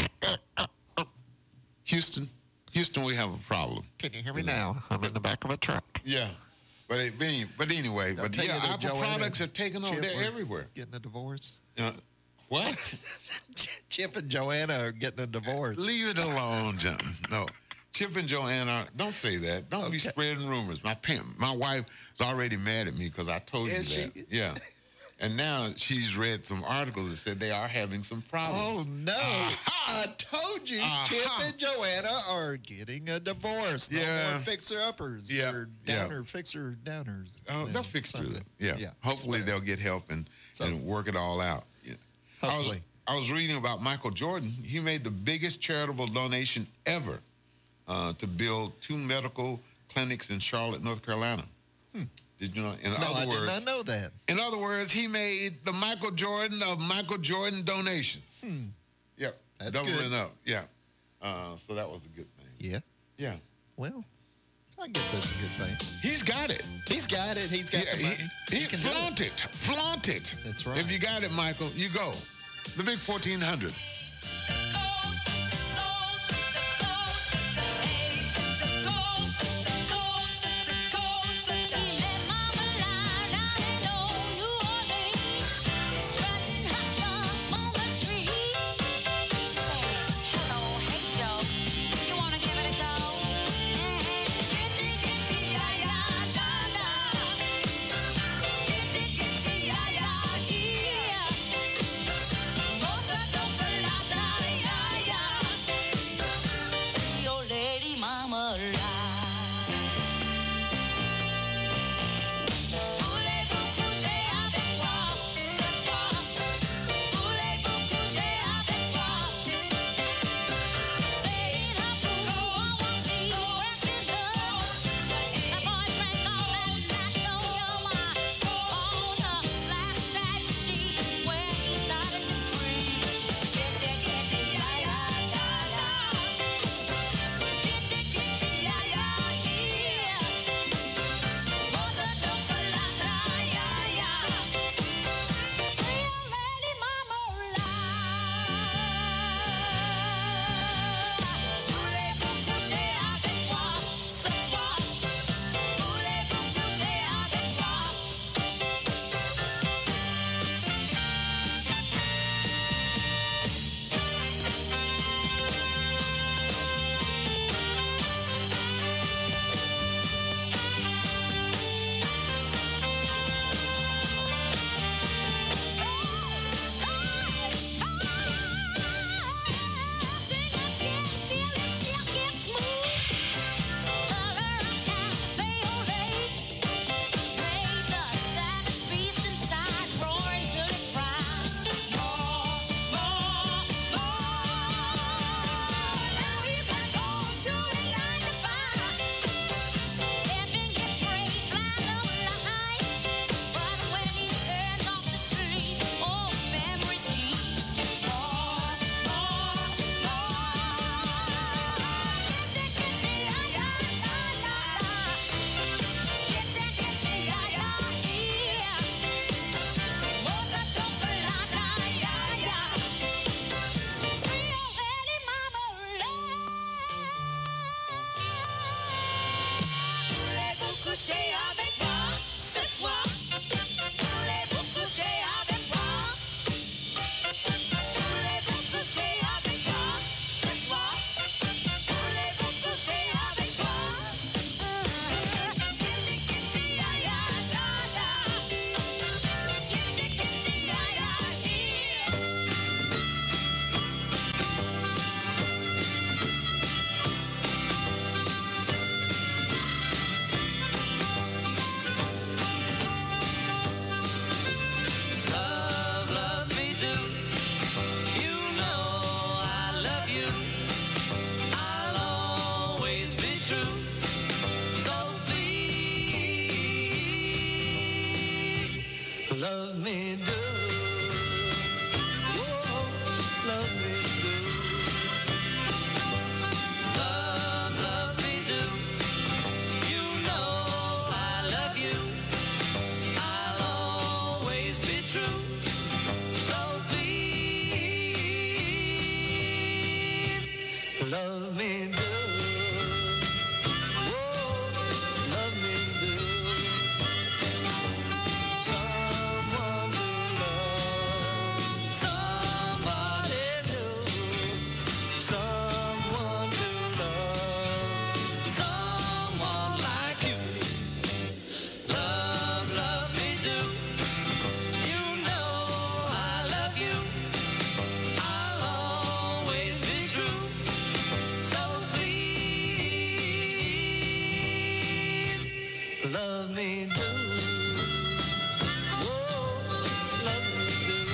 Houston, we have a problem. Can you hear me now? I'm in the back of a truck. Yeah. But anyway, I'll tell you that Apple Joanna products have taken over. Chip They're were everywhere. Getting a divorce. What? Chip and Joanna are getting a divorce. Leave it alone, John. No. Chip and Joanna, don't say that. Don't be spreading rumors. My wife is already mad at me because I told you Is that. she? Yeah. And now she's read some articles that said they are having some problems. Oh, no. I told you Chip and Joanna are getting a divorce. No more fixer-uppers or fixer-downers. Oh, they'll fix through something. it. Yeah. Hopefully they'll get help and work it all out. Yeah. Hopefully. I was reading about Michael Jordan. He made the biggest charitable donation ever to build 2 medical clinics in Charlotte, North Carolina. Did you know? I did not know that. In other words, he made the Michael Jordan of Michael Jordan donations. Yep. That's doubling good. up. Yeah. So that was a good thing. Yeah. Yeah. Well, I guess that's a good thing. He's got it. He's got it. He's got the money. He can do flaunt it. Flaunt it. That's right. If you got it, Michael, you go. The big 1400. Love me do. Whoa, love me do. Love me do. You know I love you. I'll always be true. So please, love me do. Love me do. Whoa, love me do.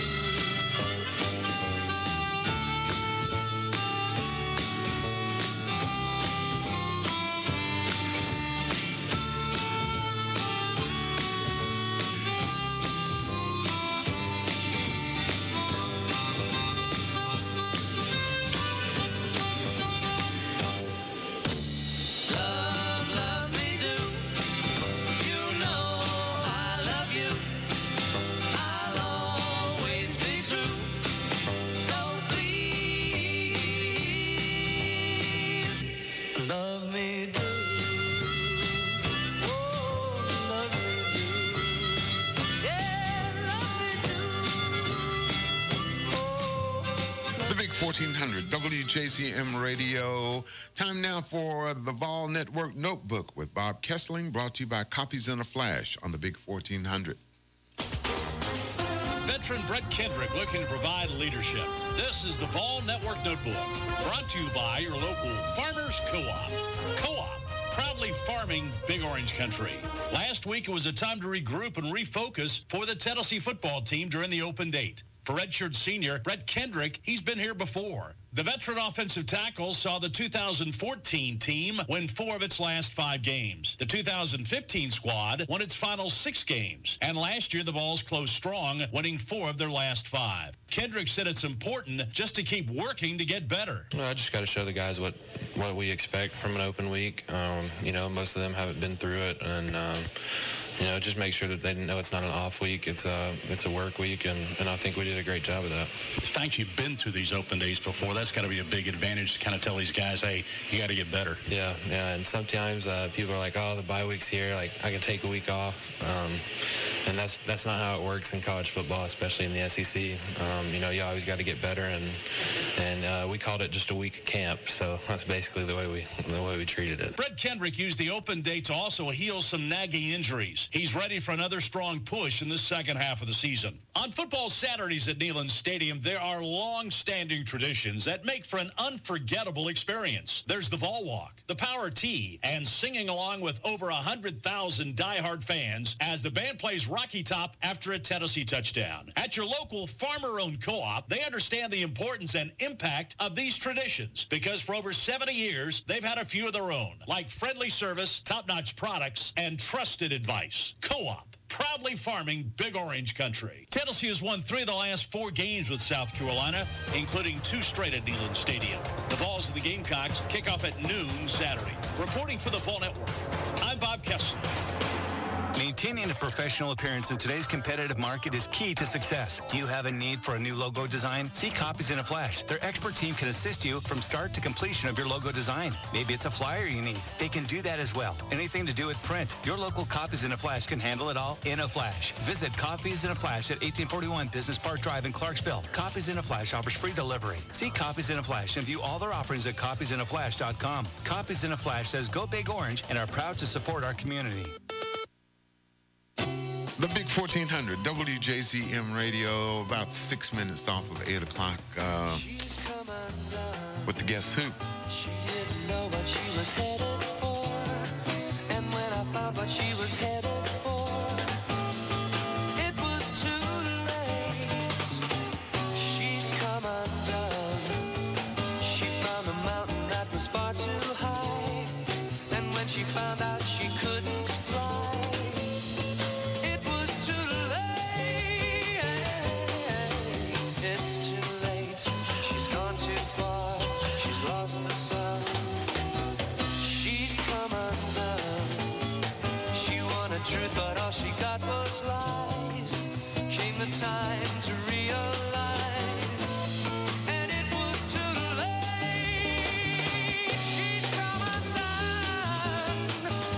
Love me 1400 WJZM Radio. Time now for the Vol Network Notebook with Bob Kessling, brought to you by Copies in a Flash on the Big 1400. Veteran Brett Kendrick looking to provide leadership. This is the Vol Network Notebook, brought to you by your local Farmers Co-op. Co-op, proudly farming Big Orange Country. Last week, it was a time to regroup and refocus for the Tennessee football team during the open date. For redshirt senior Brett Kendrick, he's been here before. The veteran offensive tackle saw the 2014 team win 4 of its last 5 games. The 2015 squad won its final 6 games. And last year, the Vols closed strong, winning 4 of their last 5. Kendrick said it's important just to keep working to get better. I just got to show the guys what we expect from an open week. Most of them haven't been through it, and just make sure that they know it's not an off week. It's a work week, and I think we did a great job of that. The fact you've been through these open days before, that's got to be a big advantage to kind of tell these guys, hey, you got to get better. Yeah, and sometimes people are like, oh, the bye week's here, like I can take a week off, and that's not how it works in college football, especially in the SEC. You always got to get better, and we called it just a week of camp, so that's basically the way we treated it. Brett Kendrick used the open day to also heal some nagging injuries. He's ready for another strong push in the second half of the season. On football Saturdays at Neyland Stadium, there are long-standing traditions that make for an unforgettable experience. There's the Vol Walk, the Power Tee, and singing along with over 100,000 diehard fans as the band plays Rocky Top after a Tennessee touchdown. At your local farmer-owned co-op, they understand the importance and impact of these traditions because for over 70 years, they've had a few of their own, like friendly service, top-notch products, and trusted advice. Co-op, proudly farming Big Orange Country. Tennessee has won 3 of the last 4 games with South Carolina, including 2 straight at Neyland Stadium. The Vols and the Gamecocks kick off at noon Saturday. Reporting for the Vol Network, I'm Bob Kessler. Maintaining a professional appearance in today's competitive market is key to success. Do you have a need for a new logo design? See Copies in a Flash. Their expert team can assist you from start to completion of your logo design. Maybe it's a flyer you need. They can do that as well. Anything to do with print. Your local Copies in a Flash can handle it all in a flash. Visit Copies in a Flash at 1841 Business Park Drive in Clarksville. Copies in a Flash offers free delivery. See Copies in a Flash and view all their offerings at copiesinaflash.com. Copies in a Flash says go Big Orange and are proud to support our community. The Big 1400 WJZM Radio, about 6 minutes off of 8 o'clock with the Guess Who. She didn't know what she was headed for, and when I found what she was headed for, it was too late. She's come undone. She found a mountain that was far too high, and when she found out she couldn't fly, it's too late. She's gone too far. She's lost the sun. She's come undone. She wanted truth, but all she got was lies. Came the time to realize, and it was too late. She's come undone.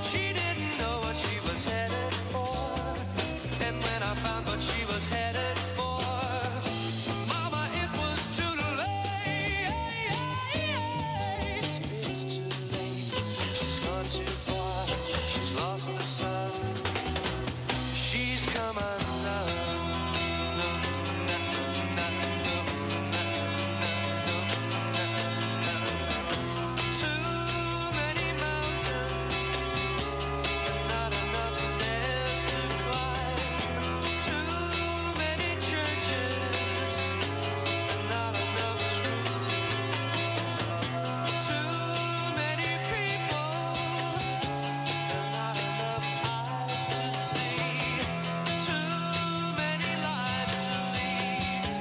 She didn't know what she was headed for, and when I found what she was headed for, too far, she's lost the sun. She's come undone. Too many mountains and not enough stairs to climb. Too many churches and not enough truth. Too many people. Not enough eyes to see, too many lives to lead,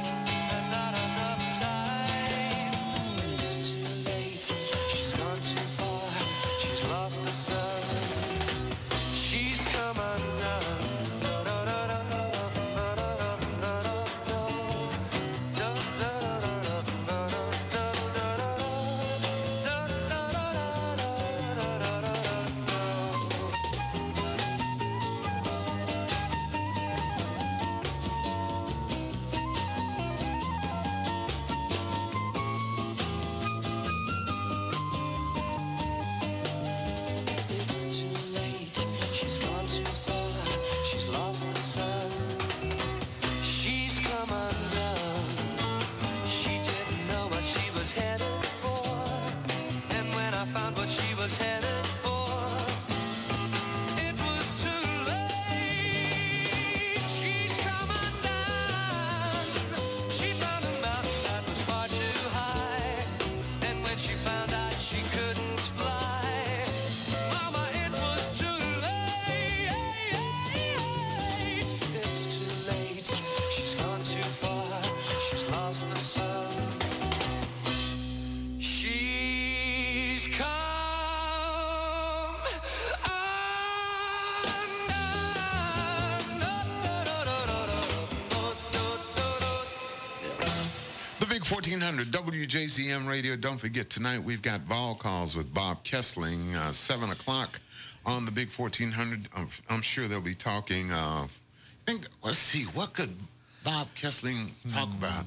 and not enough time. It's too late, she's gone too far, she's lost the sun. She's come undone. 1400 WJZM Radio. Don't forget, tonight we've got Vol Calls with Bob Kessling, 7 o'clock on the Big 1400. I'm sure they'll be talking. Let's see, what could Bob Kessling talk about?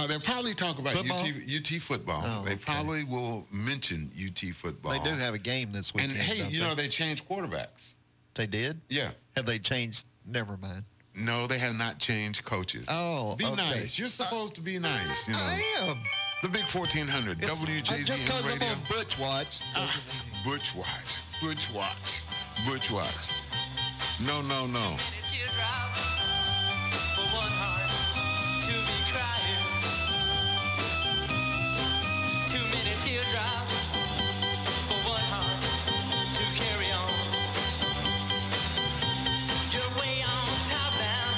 They'll probably talk about UT football. Oh, they probably will mention UT football. They do have a game this weekend. And hey, they changed quarterbacks. They did? Yeah. Have they changed? Never mind. No, they have not changed coaches. Oh, be nice. You're supposed to be nice. I am. The Big 1400 WJZM just because I'm Radio. on Butch Watch. Butch Watch. Butch Watch. Butch Watch. No. Teardrops for one heart to carry on. You're way on top now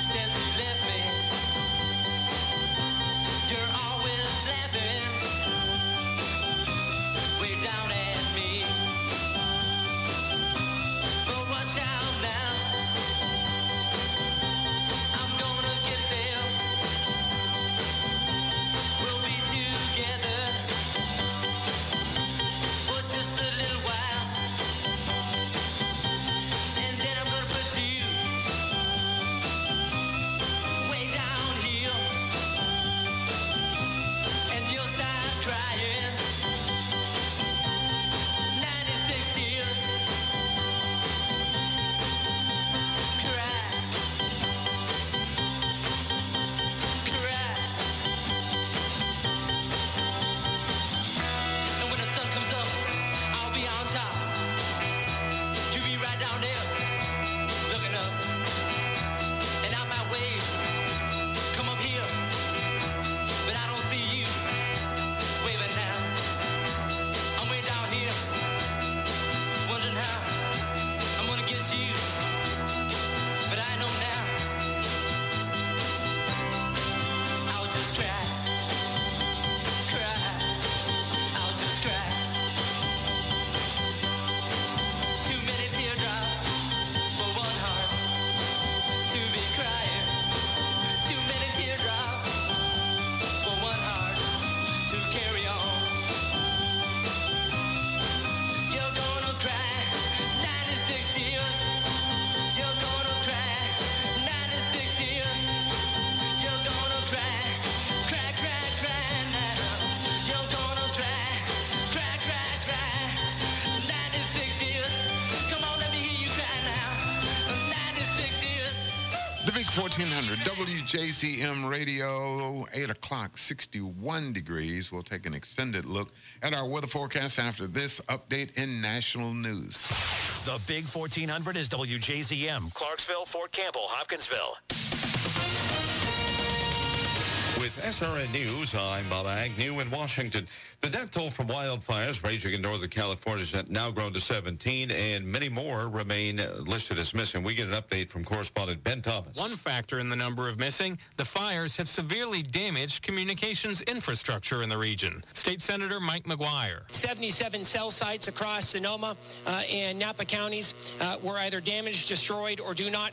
since you left me. You're always laughing way down at me. But watch out now, I'm gonna get there. We'll be together for just a little while, and then I'm gonna put you way down here, and you'll start crying. 96 tears, cry. And when the sun comes up, I'll be on top. You be right down there, looking up. And I might wave, come up here, but I don't see you waving now. I'm way down here, wondering how I'm gonna get to you, but I know now. I'll just cry. I'll just cry. Too many teardrops for one heart to be crying. Too many teardrops for one heart to carry on. You're gonna cry 96 tears. You're gonna cry 96 tears. You're gonna cry now. You're gonna cry 96 tears. Come on, let me hear you cry now. 96 tears. The Big 1400 WJZM Radio, 8 o'clock, 61 degrees. We'll take an extended look at our weather forecast after this update in national news. The Big 1400 is WJZM, Clarksville, Fort Campbell, Hopkinsville. With SRN News, I'm Bob Agnew in Washington. The death toll from wildfires raging in Northern California has now grown to 17, and many more remain listed as missing. We get an update from correspondent Ben Thomas. One factor in the number of missing, the fires have severely damaged communications infrastructure in the region. State Senator Mike McGuire. 77 cell sites across Sonoma and Napa counties were either damaged, destroyed, or did not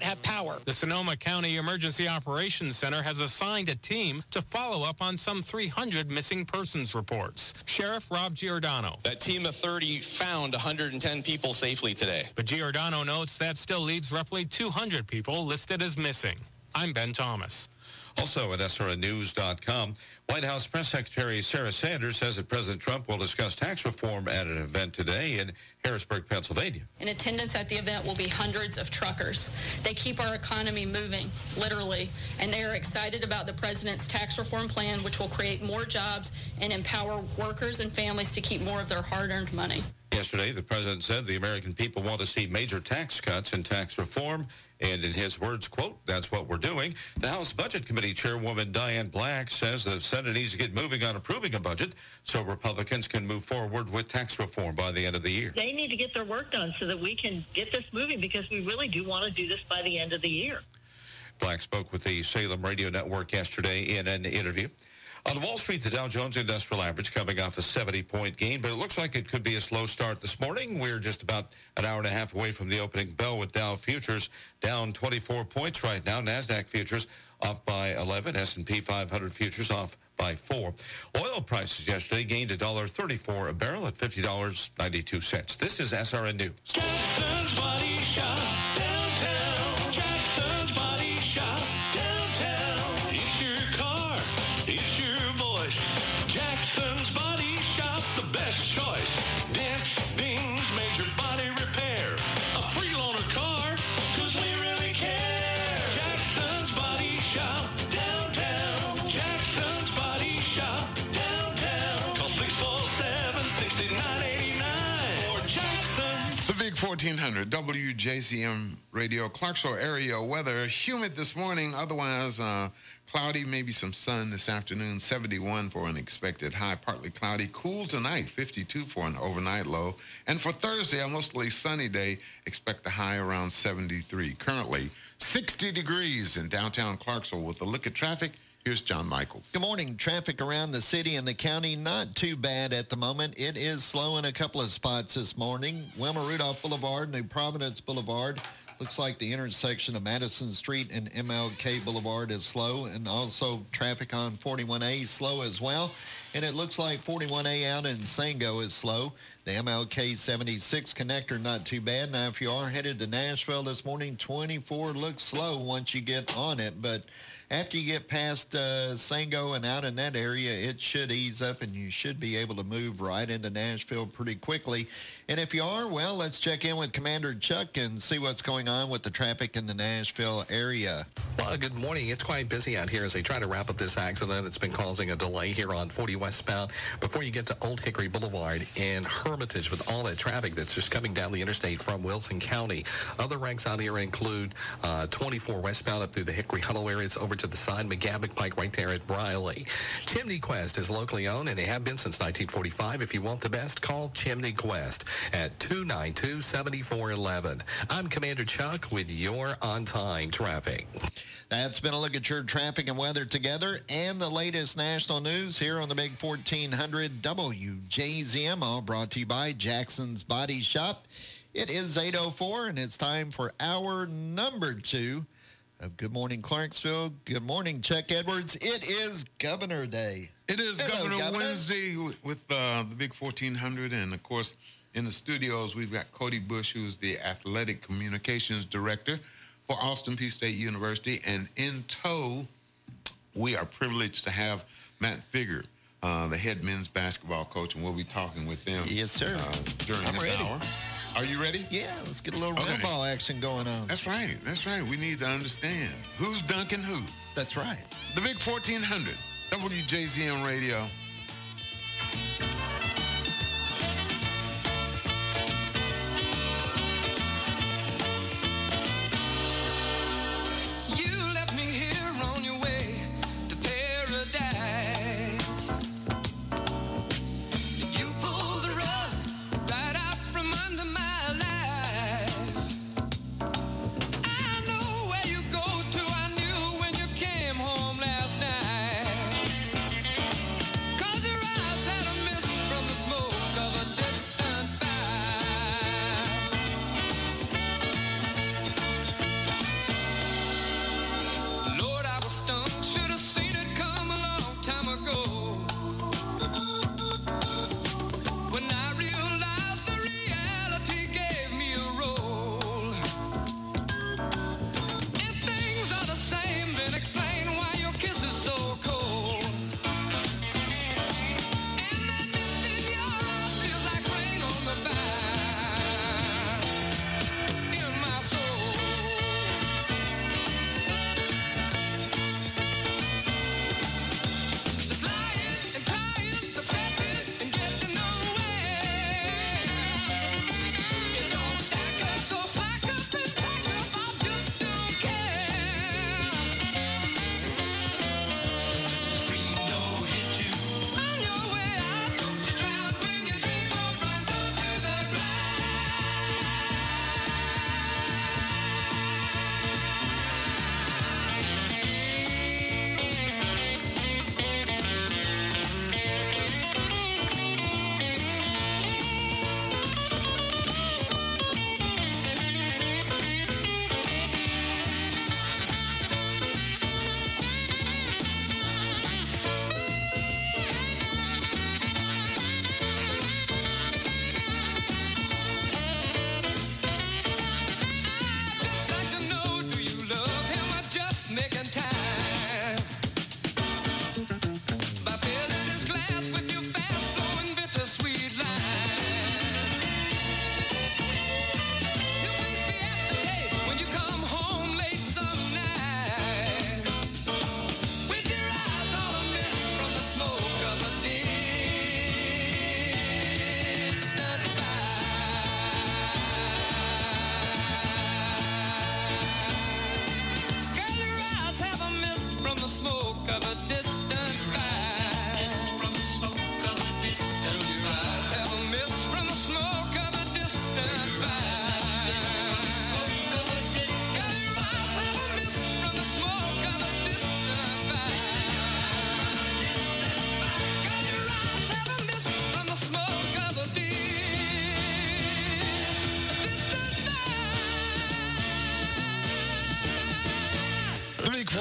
have power. The Sonoma County Emergency Operations Center has assigned a team to follow up on some 300 missing persons reports. Sheriff Rob Giordano. That team of 30 found 110 people safely today. But Giordano notes that still leaves roughly 200 people listed as missing. I'm Ben Thomas. Also at SRNnews.com, White House Press Secretary Sarah Sanders says that President Trump will discuss tax reform at an event today in Harrisburg, Pennsylvania. In attendance at the event will be hundreds of truckers. They keep our economy moving, literally, and they are excited about the president's tax reform plan, which will create more jobs and empower workers and families to keep more of their hard-earned money. Yesterday, the president said the American people want to see major tax cuts and tax reform. And in his words, quote, that's what we're doing. The House Budget Committee Chairwoman Diane Black says the Senate needs to get moving on approving a budget so Republicans can move forward with tax reform by the end of the year. They need to get their work done so that we can get this moving, because we really do want to do this by the end of the year. Black spoke with the Salem Radio Network yesterday in an interview. On Wall Street, the Dow Jones Industrial Average coming off a 70-point gain, but it looks like it could be a slow start this morning. We're just about an hour and a half away from the opening bell with Dow futures down 24 points right now. NASDAQ futures off by 11. S&P 500 futures off by 4. Oil prices yesterday gained $1.34 a barrel at $50.92. This is SRN News. Jackson's Body Shop, downtown. Jackson's Body Shop, downtown. It's your car, it's your voice. Jackson's Body Shop, the best choice. Dents, dings, major body repair. A pre-loaner car, 'cause we really care. Jackson's Body Shop, downtown. Jackson's Body Shop, downtown. Call 647-6989 or Jackson's. The Big 1400 WJZM radio. Clarksville area weather. Humid this morning. Otherwise, cloudy, maybe some sun this afternoon. 71 for an expected high. Partly cloudy. Cool tonight. 52 for an overnight low. And for Thursday, a mostly sunny day. Expect a high around 73. Currently, 60 degrees in downtown Clarksville. With a look at traffic, here's John Michaels. Good morning. Traffic around the city and the county, not too bad at the moment. It is slow in a couple of spots this morning. Wilma Rudolph Boulevard, New Providence Boulevard. Looks like the intersection of Madison Street and MLK Boulevard is slow, and also traffic on 41A slow as well. And it looks like 41A out in Sango is slow. The MLK 76 connector, not too bad. Now, if you are headed to Nashville this morning, 24 looks slow once you get on it, but after you get past Sango and out in that area, it should ease up, and you should be able to move right into Nashville pretty quickly. And if you are, well, let's check in with Commander Chuck and see what's going on with the traffic in the Nashville area. Well, good morning. It's quite busy out here as they try to wrap up this accident. It's been causing a delay here on 40 westbound before you get to Old Hickory Boulevard and Hermitage with all that traffic that's just coming down the interstate from Wilson County. Other wrecks out here include 24 westbound up through the Hickory Hollow areas over to the side, McGavick Pike right there at Briley. Chimney Quest is locally owned, and they have been since 1945. If you want the best, call Chimney Quest at 292-7411. I'm Commander Chuck with your on-time traffic. That's been a look at your traffic and weather together and the latest national news here on the Big 1400 WJZM, all brought to you by Jackson's Body Shop. It is 8:04, and it's time for hour number 2 of Good Morning Clarksville. Good morning, Chuck Edwards. It is Governor Day. It is Governor Wednesday with the Big 1400, and of course, in the studios, we've got Cody Bush, who's the Athletic Communications Director for Austin Peay State University. And in tow, we are privileged to have Matt Figger, the head men's basketball coach, and we'll be talking with them. Yes, sir. During this hour. Are you ready? Yeah, let's get a little red ball action going on. That's right. That's right. We need to understand who's dunking who. That's right. The Big 1400, WJZM Radio. You left me here on your way to paradise. You pulled the rug right out from under my life. I know where you go to. I knew when you came home last night. 'Cause your eyes had a mist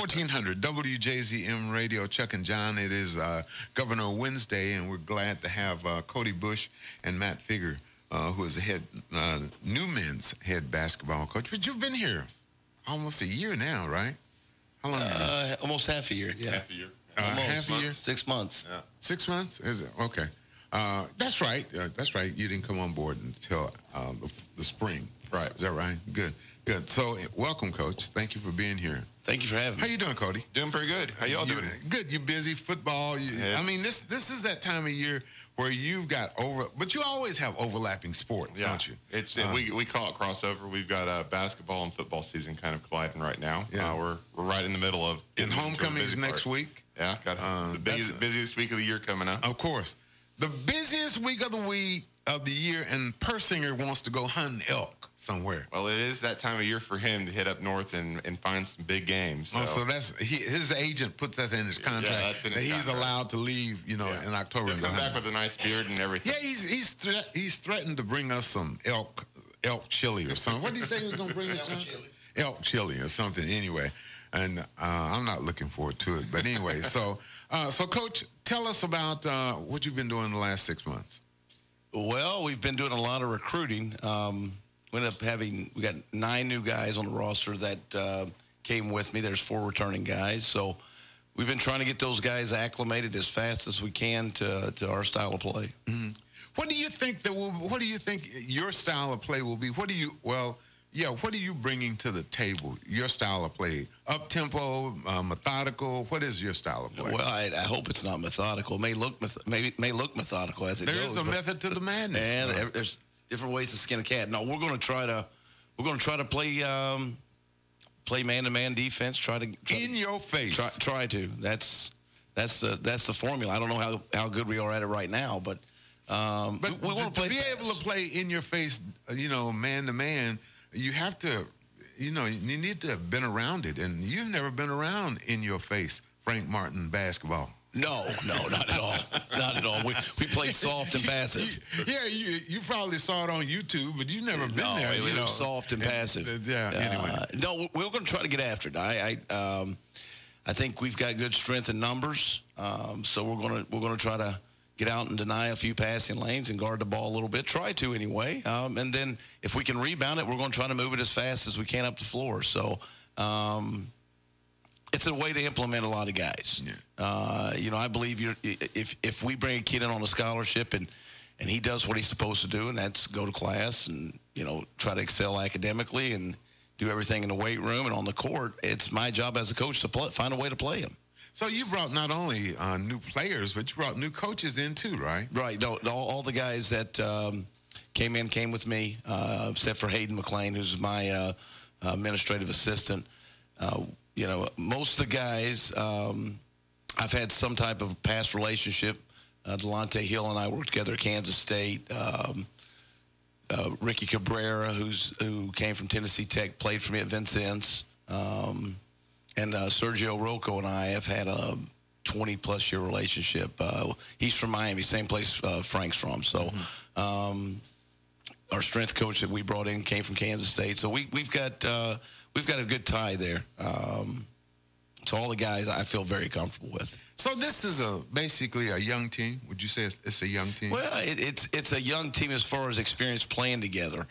1400 WJZM Radio, Chuck and John. It is Governor Wednesday, and we're glad to have Cody Bush and Matt Figger, who is the head, new men's head basketball coach. But you've been here almost a year now, right? How long have you been? Almost half a year, yeah. Half a year. Half a year? 6 months. Yeah. 6 months? Is it? Okay. That's right. That's right. You didn't come on board until the spring. Right. Is that right? Good. Good. So, welcome, Coach. Thank you for being here. Thank you for having me. How you doing, Cody? Doing pretty good. How y'all doing? Good. You busy? Football? I mean, this is that time of year where you've got but you always have overlapping sports, don't you? It's we call it crossover. We've got basketball and football season kind of colliding right now. Yeah. We're right in the middle of. And homecoming's next week. Yeah, got the busiest week of the year coming up. Of course, the busiest week of the year, and Persinger wants to go hunting elk somewhere. Well, it is that time of year for him to hit up north and find some big games. So that's his agent puts that in his contract. Yeah, that's in his he's contract. allowed to leave, in October. He'll come back with a nice beard and everything. Yeah, he's threatened to bring us some elk chili or something. What did he say he was going to bring us? Elk chili or something. Anyway, and I'm not looking forward to it. But anyway, so Coach, tell us about what you've been doing the last 6 months. Well, we've been doing a lot of recruiting. We got 9 new guys on the roster that came with me. There's 4 returning guys. So we've been trying to get those guys acclimated as fast as we can to our style of play. Mm-hmm. What do you think your style of play will be? What are you bringing to the table? Your style of play, up tempo, methodical. What is your style of play? Well, I hope it's not methodical. It may look methodical as it goes. There's a method to the madness. And there's different ways to skin a cat. No, we're going to try to play man-to-man defense. Try to in your face. Try to. That's the formula. I don't know how good we are at it right now, but we want to play. To be able to play in your face, man-to-man, you have to, you need to have been around it, and you've never been around in your face Frank Martin basketball. No, not at all. Not at all. We played soft and passive. You probably saw it on YouTube, but you've never been there. It was soft and passive. Anyway. No, we're going to try to get after it. I think we've got good strength in numbers, so we're going to try to get out and deny a few passing lanes and guard the ball a little bit. Try to anyway. And then if we can rebound it, we're going to try to move it as fast as we can up the floor. So it's a way to implement a lot of guys. Yeah. I believe if we bring a kid in on a scholarship and he does what he's supposed to do, and that's go to class and, try to excel academically and do everything in the weight room and on the court, it's my job as a coach to find a way to play him. So you brought not only new players, but you brought new coaches in too, right? Right. No, all the guys that came with me, except for Hayden McLean, who's my administrative assistant. Most of the guys I've had some type of past relationship. Delonte Hill and I worked together at Kansas State. Ricky Cabrera, who came from Tennessee Tech, played for me at Vincennes. And Sergio Rocco and I have had a 20-plus year relationship. He's from Miami, same place Frank's from. So our strength coach that we brought in came from Kansas State. So we've got a good tie there. So all the guys I feel very comfortable with. So this is basically a young team. Would you say it's a young team? Well, it's a young team as far as experience playing together.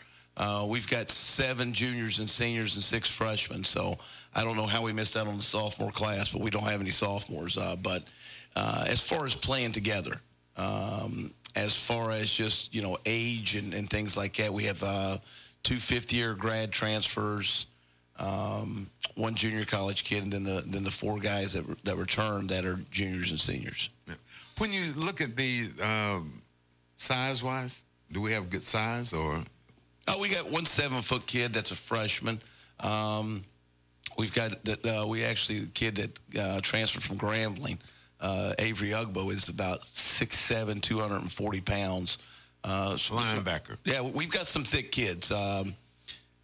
We've got 7 juniors and seniors and 6 freshmen. So I don't know how we missed out on the sophomore class, but we don't have any sophomores. But as far as playing together, as far as just, age and things like that, we have 2 fifth-year grad transfers, 1 junior college kid, and then the 4 guys that return that are juniors and seniors. Yeah. When you look at the size-wise, do we have good size or? Oh, we got 1 7-foot kid that's a freshman. We've got the kid that transferred from Grambling, Avery Ugbo, is about 6'7", 240 pounds. Linebacker. Yeah, we've got some thick kids. Our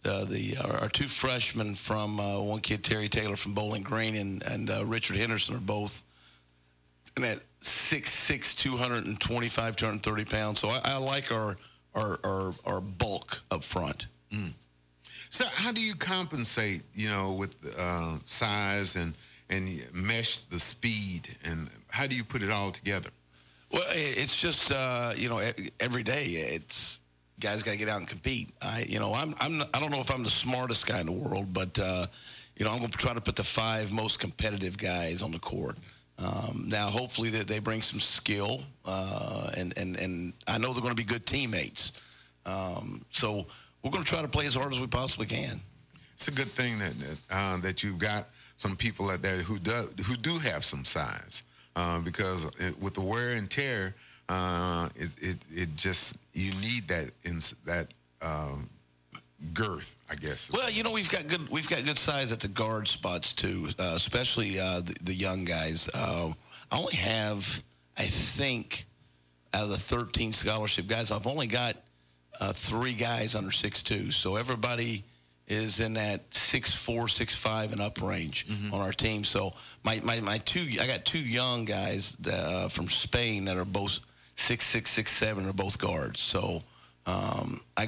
2 freshmen from one kid, Terry Taylor from Bowling Green, and Richard Henderson are both in that 6'6", 225, 230 pounds. So I like our bulk up front. Mm. So how do you compensate, with size and and mesh the speed, and how do you put it all together? Well, it's just every day it's guys got to get out and compete. I don't know if I'm the smartest guy in the world, but I'm going to try to put the 5 most competitive guys on the court. Now, hopefully that they bring some skill, and I know they're going to be good teammates. So we're going to try to play as hard as we possibly can. It's a good thing that you've got some people out there who do have some size, because with the wear and tear, it just, you need that girth, I guess. Well, we've got good size at the guard spots too, especially the young guys. I only have, I think, out of the 13 scholarship guys, I've only got 3 guys under 6'2", so everybody is in that 6'4", 6'5", and up range on our team. So I got 2 young guys from Spain that are both 6'6", 6'7", are both guards. So I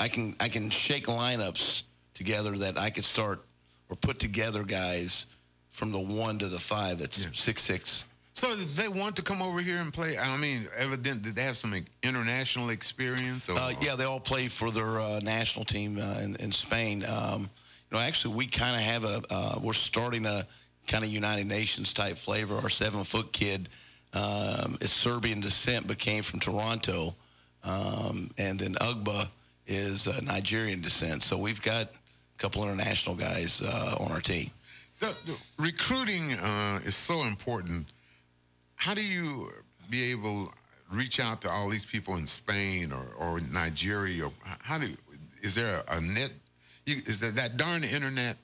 can shake lineups together that I could start or put together guys from the 1 to the 5 that's 6'6". So they want to come over here and play? I mean, did they have some international experience? Or? Yeah, they all play for their national team in Spain. Actually, we kind of have we're starting a kind of United Nations type flavor. Our 7-foot kid is Serbian descent, but came from Toronto. And then Ugba is Nigerian descent. So we've got a couple international guys on our team. The recruiting is so important. How do you be able to reach out to all these people in Spain or Nigeria? Is there a net? Is there that darn internet?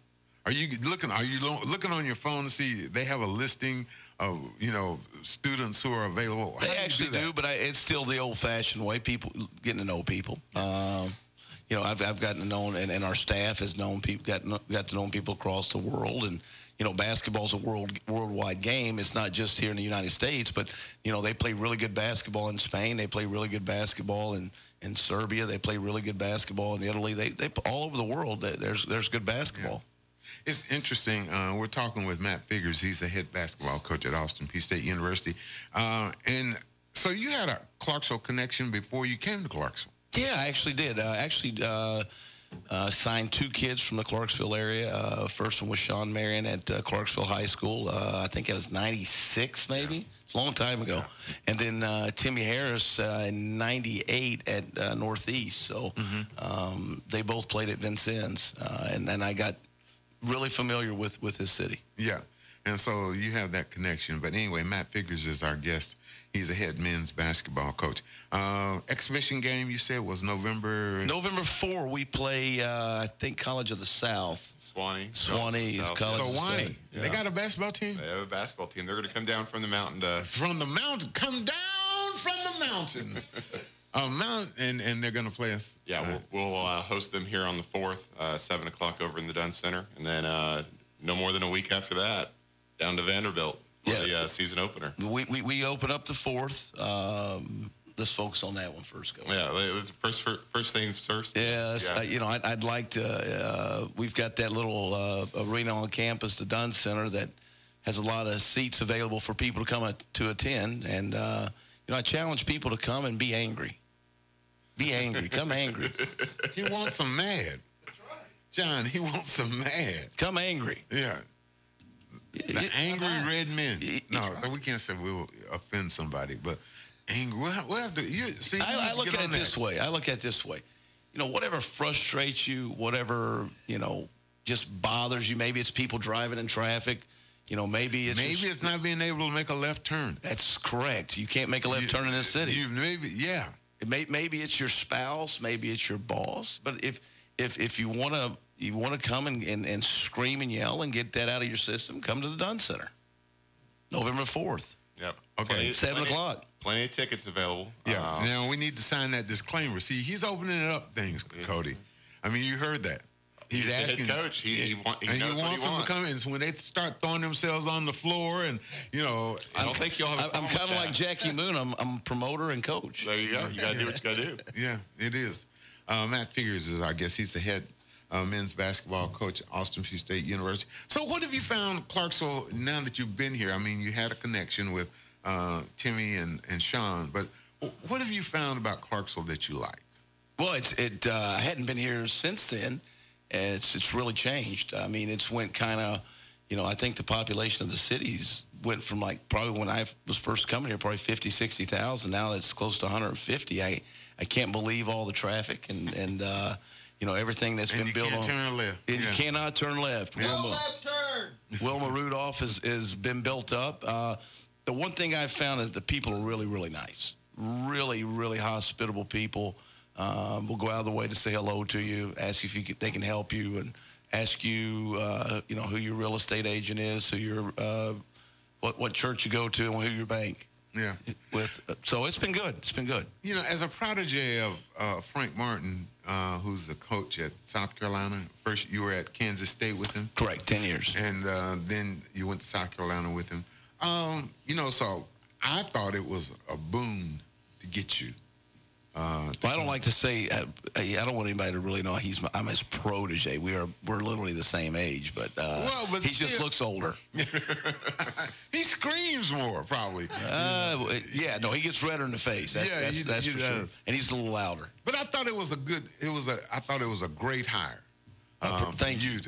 Are you looking on your phone to see they have a listing of students who are available? They actually do, but it's still the old-fashioned way. People getting to know people. I've gotten to know, and our staff has known people, got to know people across the world, and basketball's a worldwide game. It's not just here in the United States, but they play really good basketball in Spain. They play really good basketball in Serbia. They play really good basketball in Italy. They all over the world. There's good basketball. Yeah. It's interesting. We're talking with Matt Figures. He's the head basketball coach at Austin Peay State University. And so you had a Clarksville connection before you came to Clarksville. Yeah, I actually did. Signed 2 kids from the Clarksville area. First one was Sean Marion at Clarksville High School. I think it was 96, maybe. Yeah. It's a long time ago. And then Timmy Harris in 98 at Northeast. So they both played at Vincennes. And then I got really familiar with this city. Yeah. And so you have that connection. But anyway, Matt Figures is our guest. He's a head men's basketball coach. Exhibition game, you said, was November 4. We play, I think, College of the South. Swanee is College of the South. They got a basketball team? They have a basketball team. They're going to come down from the mountain to... From the mountain? Come down from the mountain. And they're going to play us? Yeah, we'll host them here on the 4th, 7 o'clock over in the Dunn Center. And then no more than a week after that, down to Vanderbilt. The season opener. We open up the 4th. Let's focus on that one first. Yeah, it's first things first. Yeah. I'd like to. We've got that little arena on campus, the Dunn Center, that has a lot of seats available for people to come to attend. And I challenge people to come and be angry. Be angry. Come angry. He wants them mad. That's right, John. He wants them mad. Come angry. Yeah. The angry red men. No, we can't say we'll offend somebody, but angry. We'll have to. I look at it this way. Whatever frustrates you, whatever just bothers you. Maybe it's people driving in traffic. Maybe it's not being able to make a left turn. That's correct. You can't make a left turn in this city. Maybe it's your spouse. Maybe it's your boss. But if you want to come and scream and yell and get that out of your system, come to the Dunn Center. November 4th. Yep. Okay. 7 o'clock. Plenty of tickets available. Yeah. Now we need to sign that disclaimer. See, he's opening it up things, Cody. I mean, you heard that. He's asking, head coach. He wants them to come in. So when they start throwing themselves on the floor, and I don't think y'all have. I'm kind of like Jackie Moon. I'm promoter and coach. There you go. You got to do what you got to do. Yeah, it is. Matt Figures is our guest. He's the head men's basketball coach at Austin Peay State University. So what have you found, Clarksville, now that you've been here? I mean, you had a connection with Timmy and Sean, but what have you found about Clarksville that you like? Well, I hadn't been here since then. It's really changed. I mean, it's went kind of, I think the population of the cities went from like probably when I was first coming here, probably 50, 60,000. Now it's close to 150. I can't believe all the traffic and everything that's been built on. You can't turn left. You cannot turn left. No left turn. Wilma Rudolph has been built up. The one thing I've found is the people are really, really nice. Really, really hospitable people. Will go out of the way to say hello to you, ask if they can help you, and ask you, who your real estate agent is, who your what church you go to, and who your bank. Yeah. So it's been good. It's been good. As a protege of Frank Martin, who's the coach at South Carolina, first you were at Kansas State with him. Correct, 10 years. And then you went to South Carolina with him. So I thought it was a boon to get you. Well, I don't like to say. I don't want anybody to really know I'm his protege. We're literally the same age, but he just looks older. He screams more, probably. He gets redder in the face. That's for sure. And he's a little louder. But I thought it was a great hire. Thank you.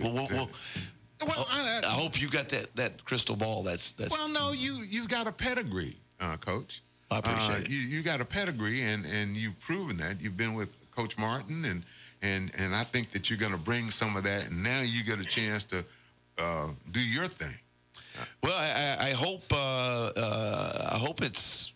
I hope you got that crystal ball. Well, no, you've got a pedigree, Coach. I appreciate it. You got a pedigree, and you've proven that. You've been with Coach Martin, and I think that you're going to bring some of that, and now you get a chance to do your thing. Well, I hope it's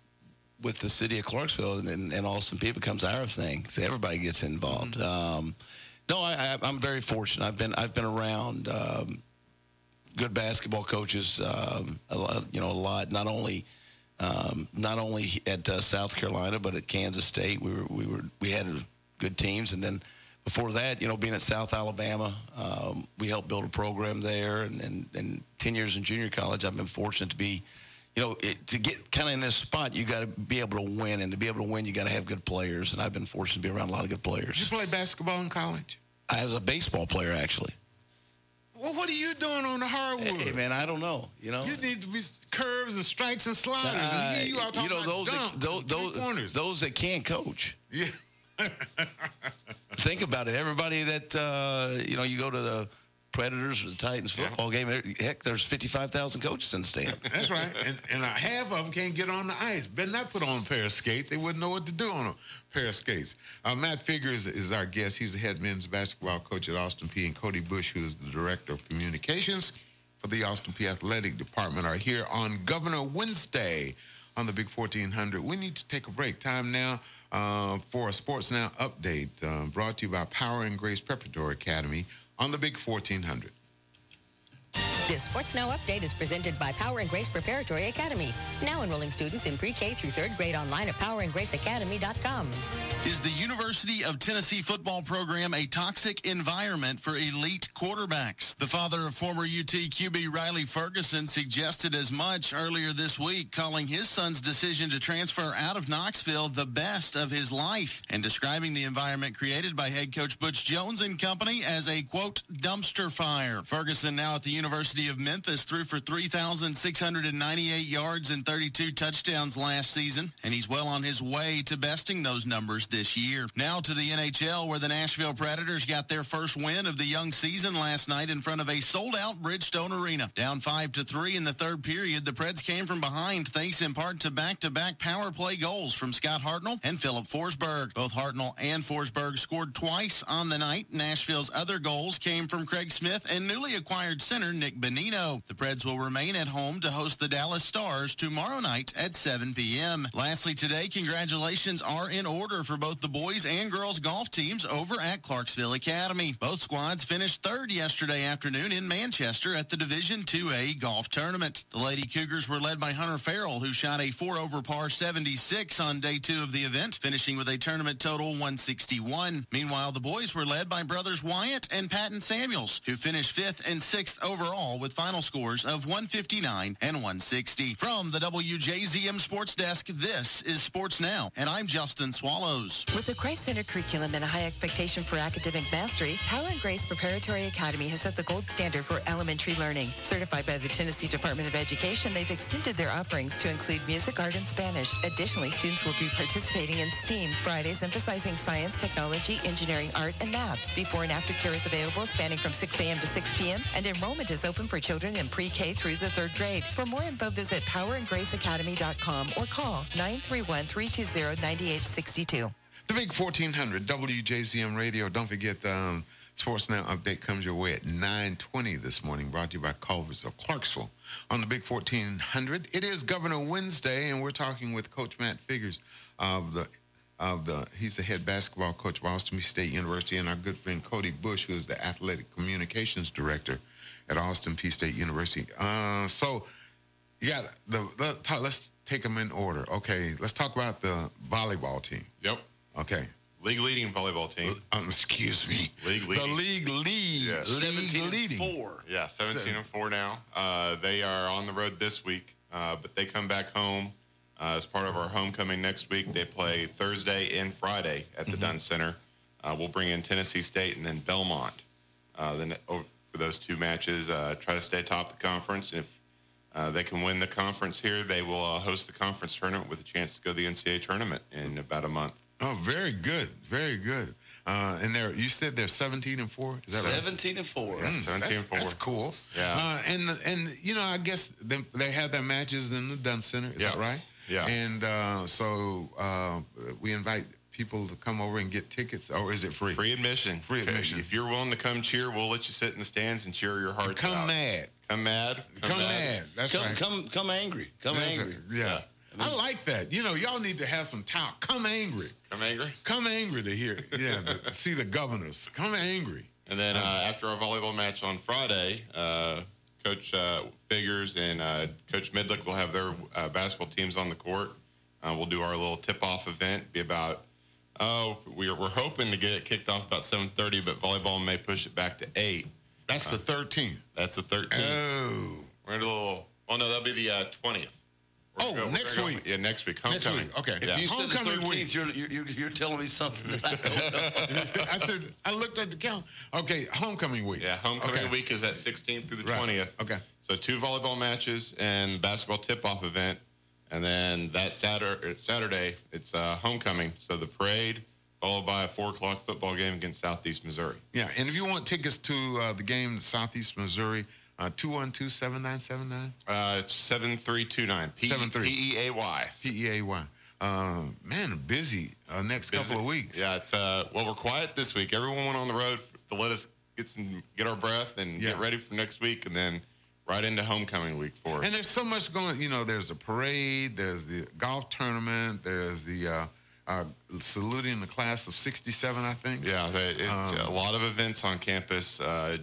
with the city of Clarksville and Austin Peay becomes our thing, so everybody gets involved. Mm-hmm. I'm very fortunate. I've been around good basketball coaches, a lot. Not only at South Carolina, but at Kansas State, we had good teams, and then before that, being at South Alabama, we helped build a program there, and 10 years in junior college, I've been fortunate to be, to get kind of in this spot, you got to be able to win, and to be able to win, you got to have good players, and I've been fortunate to be around a lot of good players. Did you play basketball in college? I was a baseball player, actually. Well, what are you doing on the hardwood? Hey, man, I don't know. You need to be curves and strikes and sliders. You out talking about dunks, those that can't coach. Yeah. Think about it. Everybody that you go to the Predators or the Titans football game. Heck, there's 55,000 coaches in the stand. That's right. And half of them can't get on the ice. Better not put on a pair of skates. They wouldn't know what to do on a pair of skates. Matt Figures is our guest. He's the head men's basketball coach at Austin Peay. And Cody Bush, who is the director of communications for the Austin Peay Athletic Department, are here on Governor Wednesday on the Big 1400. We need to take a break. Time now for a Sports Now update brought to you by Power and Grace Preparatory Academy on the Big 1400. This Sports Now update is presented by Power and Grace Preparatory Academy. Now enrolling students in pre-K through 3rd grade online at powerandgraceacademy.com. Is the University of Tennessee football program a toxic environment for elite quarterbacks? The father of former UT QB Riley Ferguson suggested as much earlier this week, calling his son's decision to transfer out of Knoxville the best of his life, and describing the environment created by head coach Butch Jones and company as a, quote, dumpster fire. Ferguson, now at the University of Memphis, threw for 3,698 yards and 32 touchdowns last season, and he's well on his way to besting those numbers this year. Now to the NHL, where the Nashville Predators got their first win of the young season last night in front of a sold-out Bridgestone Arena. Down 5-3 in the third period, the Preds came from behind thanks in part to back-to-back power play goals from Scott Hartnell and Philip Forsberg. Both Hartnell and Forsberg scored twice on the night. Nashville's other goals came from Craig Smith and newly acquired center Nick Bonino. The Preds will remain at home to host the Dallas Stars tomorrow night at 7 p.m. Lastly today, congratulations are in order for both the boys and girls golf teams over at Clarksville Academy. Both squads finished third yesterday afternoon in Manchester at the Division IIA golf tournament. The Lady Cougars were led by Hunter Farrell, who shot a 4-over par 76 on day 2 of the event, finishing with a tournament total 161. Meanwhile, the boys were led by brothers Wyatt and Patton Samuels, who finished 5th and 6th overall all with final scores of 159 and 160. From the WJZM Sports Desk, this is Sports Now, and I'm Justin Swallows. With the Christ-centered curriculum and a high expectation for academic mastery, Power and Grace Preparatory Academy has set the gold standard for elementary learning. Certified by the Tennessee Department of Education, they've extended their offerings to include music, art, and Spanish. Additionally, students will be participating in STEAM Fridays, emphasizing science, technology, engineering, art, and math. Before and after care is available, spanning from 6 a.m. to 6 p.m., and enrollment is open for children in pre-K through the 3rd grade. For more info, visit powerandgraceacademy.com or call 931-320-9862. The big 1400 WJZM Radio. Don't forget the Sports Now update comes your way at 9:20 this morning, brought to you by Culver's of Clarksville. On the big 1400, it is Governor Wednesday, and we're talking with Coach Matt Figures he's the head basketball coach of Austin Peay State University, and our good friend Cody Bush, who is the athletic communications director at Austin Peay State University. So you got let's take them in order. Okay, let's talk about the volleyball team. Yep. Okay. League leading volleyball team. Excuse me. League leading. The league lead. Yes. 17-4. Yeah, 17-4 now. They are on the road this week, but they come back home as part of our homecoming next week. They play Thursday and Friday at the Dunn Center. We'll bring in Tennessee State and then Belmont for those two matches. Try to stay atop the conference. If they can win the conference here, they will host the conference tournament with a chance to go to the NCAA tournament in about a month. Oh, very good. Very good. And you said they're 17-4? Is that right? 17-4. Yeah, 17-4. That's cool. Yeah. And you know, I guess they have their matches in the Dunn Center. Is that right? Yeah. And so we invite people to come over and get tickets, or is it free? Free admission. Free admission. If you're willing to come cheer, we'll let you sit in the stands and cheer your hearts out. Come mad. Come mad. Come mad. That's right. Come angry. Come angry. Yeah. I like that. You know, y'all need to have some talent. Come angry. Come angry? Come angry to hear. Yeah, to see the governors. Come angry. And then after our volleyball match on Friday, Coach Figures and Coach Midlick will have their basketball teams on the court. We'll do our little tip-off event. Be about, we're hoping to get it kicked off about 7:30, but volleyball may push it back to 8. That's the 13th. That's the 13th. Oh. We're going to do a little, no, that'll be the 20th. Next week. Yeah, next week. Homecoming. Okay. If you said the Homecoming 13th, you're telling me something that I don't know. I said, I looked at the calendar. Okay, homecoming week. Yeah, homecoming week is that 16th through the 20th. Okay. So 2 volleyball matches and basketball tip-off event. And then that Saturday, it's homecoming. So the parade, followed by a 4 o'clock football game against Southeast Missouri. Yeah, and if you want tickets to the game in Southeast Missouri, 212-7979? It's 7329. P-E-A-Y. P-E-A-Y. Man, busy next couple of weeks. Yeah, it's we're quiet this week. Everyone went on the road to let us get our breath and get ready for next week, and then right into homecoming week for us. And there's so much going. You know, there's the parade, there's the golf tournament, there's the saluting the class of 67, I think. Yeah, a lot of events on campus,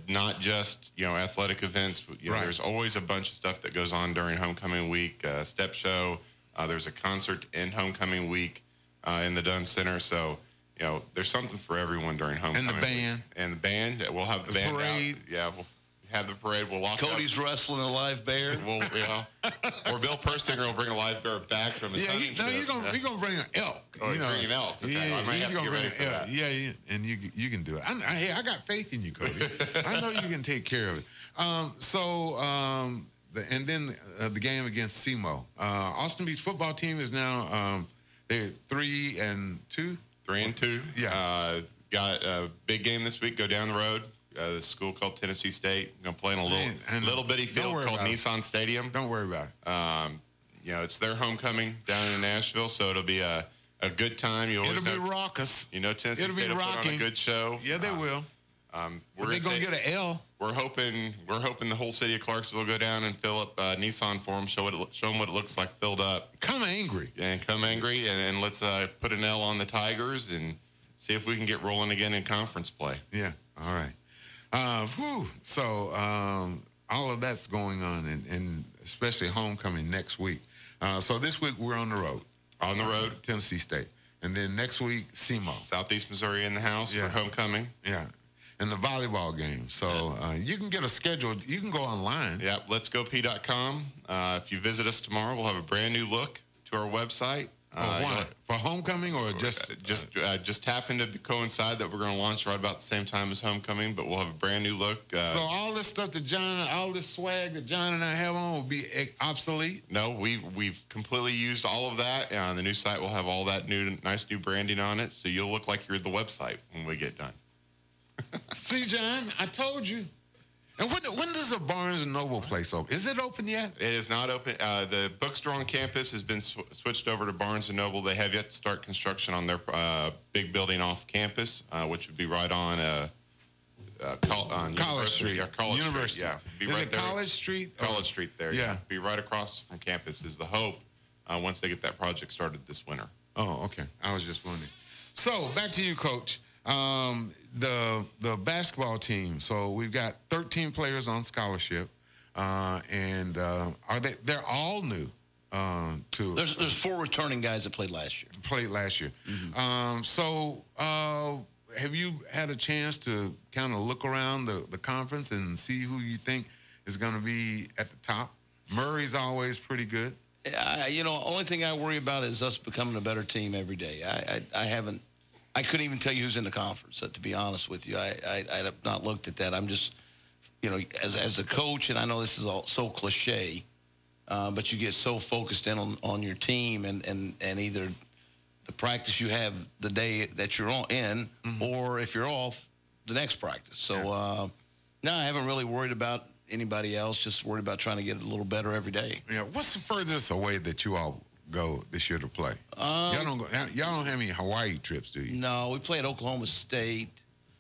not just, athletic events. But, there's always a bunch of stuff that goes on during homecoming week, step show. There's a concert in homecoming week in the Dunn Center. So, there's something for everyone during homecoming And the band. week. And the band. We'll have the band parade. out. Yeah, we'll have the parade. We'll lock Cody's up. wrestling a live bear. Or Bill Persinger will bring a live bear back from his hunting you're trip. going to bring an elk. Oh, he's bringing an elk. Okay. I might have to get ready for that. Yeah, and you can do it. I got faith in you, Cody. I know you can take care of it. And then the game against SEMO. Austin Peay's football team is now they're 3-2. 3-2. Yeah. Got a big game this week. Go down the road. The school called Tennessee State. Going to play in a little bitty field called Nissan Stadium. Don't worry about it. It's their homecoming down in Nashville, so it'll be a good time. It'll be raucous. Tennessee It'll State be will put on a good show. Yeah, they will. Are they going to get an L? We're hoping the whole city of Clarksville will go down and fill up Nissan for them, show them what it looks like filled up. Come angry. And let's put an L on the Tigers and see if we can get rolling again in conference play. Yeah, all right. So all of that's going on, and especially homecoming next week. So this week we're on the road. On the road. Tennessee State. And then next week, SEMO. Southeast Missouri in the house for homecoming. Yeah. and the volleyball game. So you can get a schedule. You can go online. Yep, letsgop.com. If you visit us tomorrow, we'll have a brand new look to our website. For homecoming or just happened to coincide that we're going to launch right about the same time as homecoming, but we'll have a brand new look. So all this stuff that all this swag that John and I have on will be obsolete? No, we've completely used all of that. The new site will have all that nice new branding on it, so you'll look like you're the website when we get done. See, John, I told you. And when does the Barnes & Noble place open? Is it open yet? It is not open. The bookstore on campus has been switched over to Barnes & Noble. They have yet to start construction on their big building off campus, which would be right on College Street. Yeah, College University. Street. Yeah, be is right it there. College Street? College Street there. Yeah. Be right across from campus is the hope once they get that project started this winter. Oh, okay. I was just wondering. So back to you, Coach. The basketball team. So we've got 13 players on scholarship, and they're all new to. There's 4 returning guys that played last year. So have you had a chance to kind of look around the conference and see who you think is going to be at the top? Murray's always pretty good. Only thing I worry about is us becoming a better team every day. I couldn't even tell you who's in the conference, to be honest with you. I have not looked at that. I'm just, as a coach, and I know this is all so cliche, but you get so focused in on your team and either the practice you have the day that you're in, or if you're off, the next practice. So, no, I haven't really worried about anybody else, just worried about trying to get a little better every day. Yeah. What's the furthest away that you all go this year to play? Y'all don't have any Hawaii trips, do you? No, we play at Oklahoma State.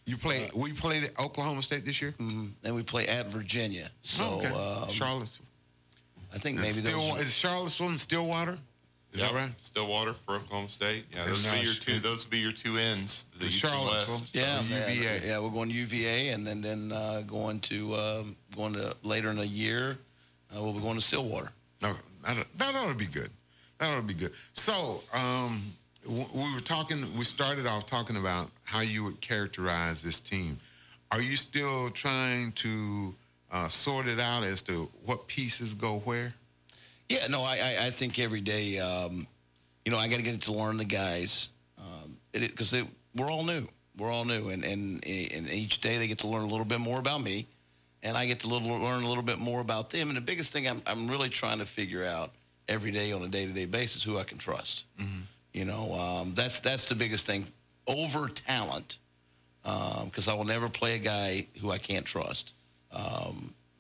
We played at Oklahoma State this year? And we play at Virginia. So Charlottesville. I think maybe is Charlottesville and Stillwater? Is that right? Stillwater for Oklahoma State. Yeah, those would be your two ends. The East and West. UVA. Yeah, we're going to UVA, and then going to later in the year, we'll be going to Stillwater. No, that ought to be good. That ought to be good. So we started off talking about how you would characterize this team. Are you still trying to sort it out as to what pieces go where? Yeah, no, I think every day, I got to get to learn the guys, because we're all new. We're all new, and each day they get to learn a little bit more about me, and I get to learn a little bit more about them. And the biggest thing I'm really trying to figure out every day on a day-to-day basis who I can trust. That's the biggest thing over talent, because I will never play a guy who I can't trust.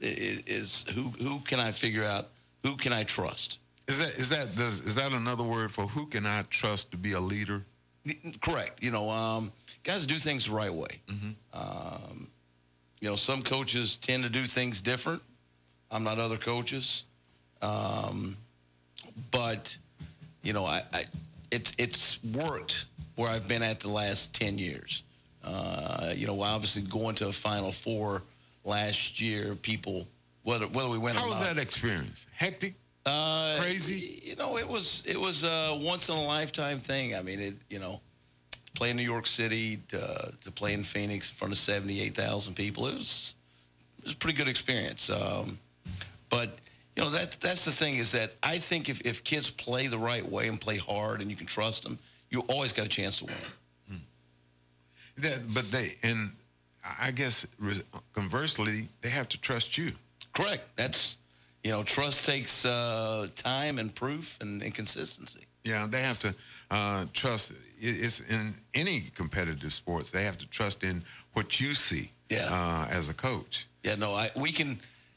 Is who can I figure out? Who can I trust? Is that another word for who can I trust to be a leader? Correct. Guys do things the right way. Some coaches tend to do things different. I'm not other coaches. But it's worked where I've been at the last 10 years. Obviously going to a Final Four last year, people, whether we win or not. How was that experience? Hectic? Crazy? It was a once in a lifetime thing. I mean, play in New York City to play in Phoenix in front of 78,000 people. It was a pretty good experience. But that's the thing, is that I think if kids play the right way and play hard and you can trust them, you always got a chance to win. I guess conversely, they have to trust you. Correct. That's, trust takes time and proof and consistency. Yeah, they have to trust. It's in any competitive sports. They have to trust in what you see. As a coach. Yeah, no,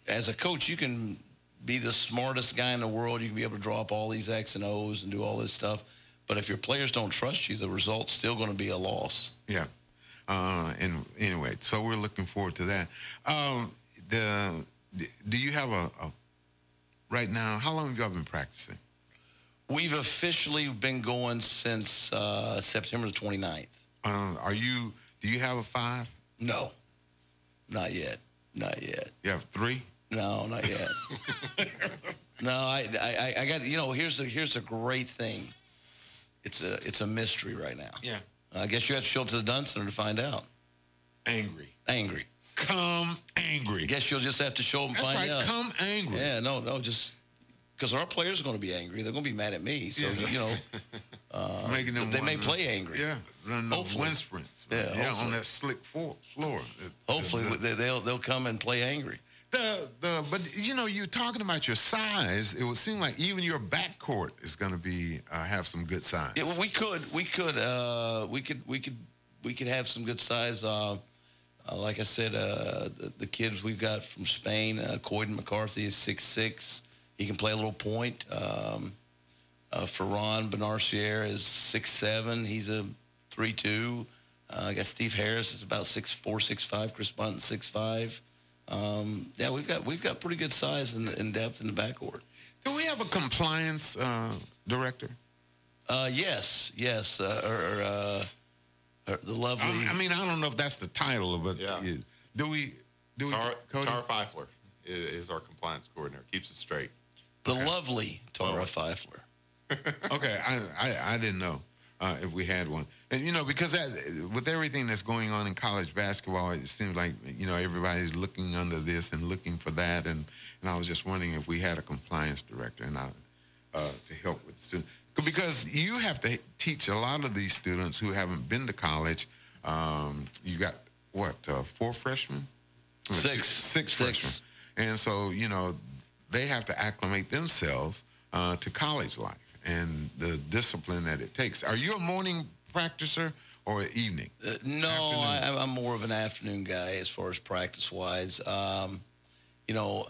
as a coach, you can be the smartest guy in the world. You can be able to draw up all these X and O's and do all this stuff. But if your players don't trust you, the result's still going to be a loss. Yeah. And anyway, so we're looking forward to that. Do you have a right now, how long have y'all been practicing? We've officially been going since September the 29th. Do you have a 5? No, not yet. Not yet. You have 3? No, not yet. No, I got, here's a great thing. It's a mystery right now. Yeah. I guess you have to show up to the Dunn Center to find out. angry. Angry. Come angry. I guess you'll just have to show them. That's find right. out. Come angry. Yeah, no, just because our players are going to be angry. They're going to be mad at me. So you know, Making them they may wonder. play angry. Yeah, run those Hopefully. wind sprints. Yeah, on hopefully. that slick floor. Hopefully they'll come and play angry. But you know, you're talking about your size. It would seem like even your backcourt is going to be have some good size. Yeah, well, we could have some good size. Like I said, the kids we've got from Spain, Coyden McCarthy is 6'6". He can play a little point. Ferran Benarcier is 6'7". He's a 3'2". I got Steve Harris is about 6'4", 6'5". Chris Bunton 6'5". Yeah, we've got pretty good size and depth in the backcourt. Do we have a compliance director? Yes. The lovely. I mean, I don't know if that's the title, but do we? Tara Cody? Pfeiffer is our compliance coordinator. Keeps it straight. The lovely Tara Pfeiffer. Okay, I didn't know if we had one. And, you know, because with everything that's going on in college basketball, it seems like, you know, everybody's looking under this and looking for that. And I was just wondering if we had a compliance director and to help with the students. Because you have to teach a lot of these students who haven't been to college. You got, what, 4 freshmen? Six freshmen. And so, you know, they have to acclimate themselves to college life and the discipline that it takes. Are you a morning practicer or an evening? No, I'm more of an afternoon guy as far as practice-wise. You know,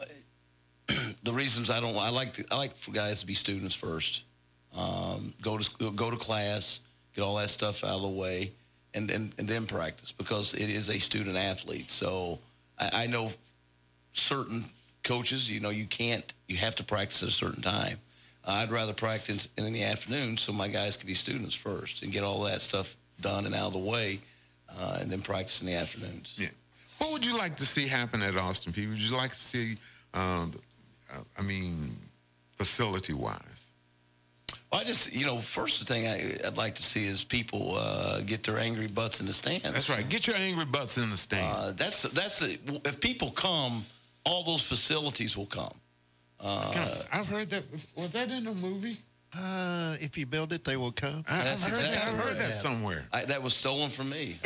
the reasons I like for guys to be students first. Go to class, get all that stuff out of the way, and then practice, because it is a student athlete. So I know certain coaches, you know, you have to practice at a certain time. I'd rather practice in the afternoon so my guys can be students first and get all that stuff done and out of the way, and then practice in the afternoons. Yeah. What would you like to see happen at Austin Peay? Would you like to see, facility-wise? I just, you know, first thing I'd like to see is people get their angry butts in the stands. That's right. Get your angry butts in the stand. If people come, all those facilities will come. I've heard that. Was that in a movie? If you build it, they will come. That's exactly I've heard right. that somewhere. That was stolen from me.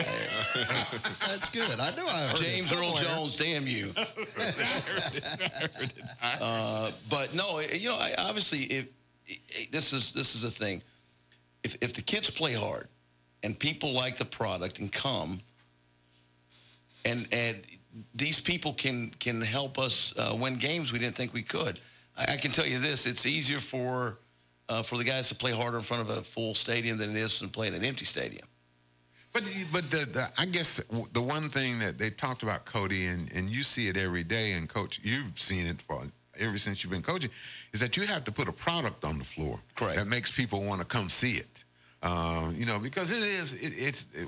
That's good. I know I heard James it Earl somewhere. Jones, damn you. But no, you know, obviously, this is a thing. If the kids play hard and people like the product and come, and these people can help us win games we didn't think we could. I can tell you this: it's easier for the guys to play harder in front of a full stadium than it is to play in an empty stadium. But I guess the one thing that they talked about, Cody, and you see it every day, and Coach, you've seen it ever since you've been coaching, is that you have to put a product on the floor. Correct. That makes people want to come see it. You know, because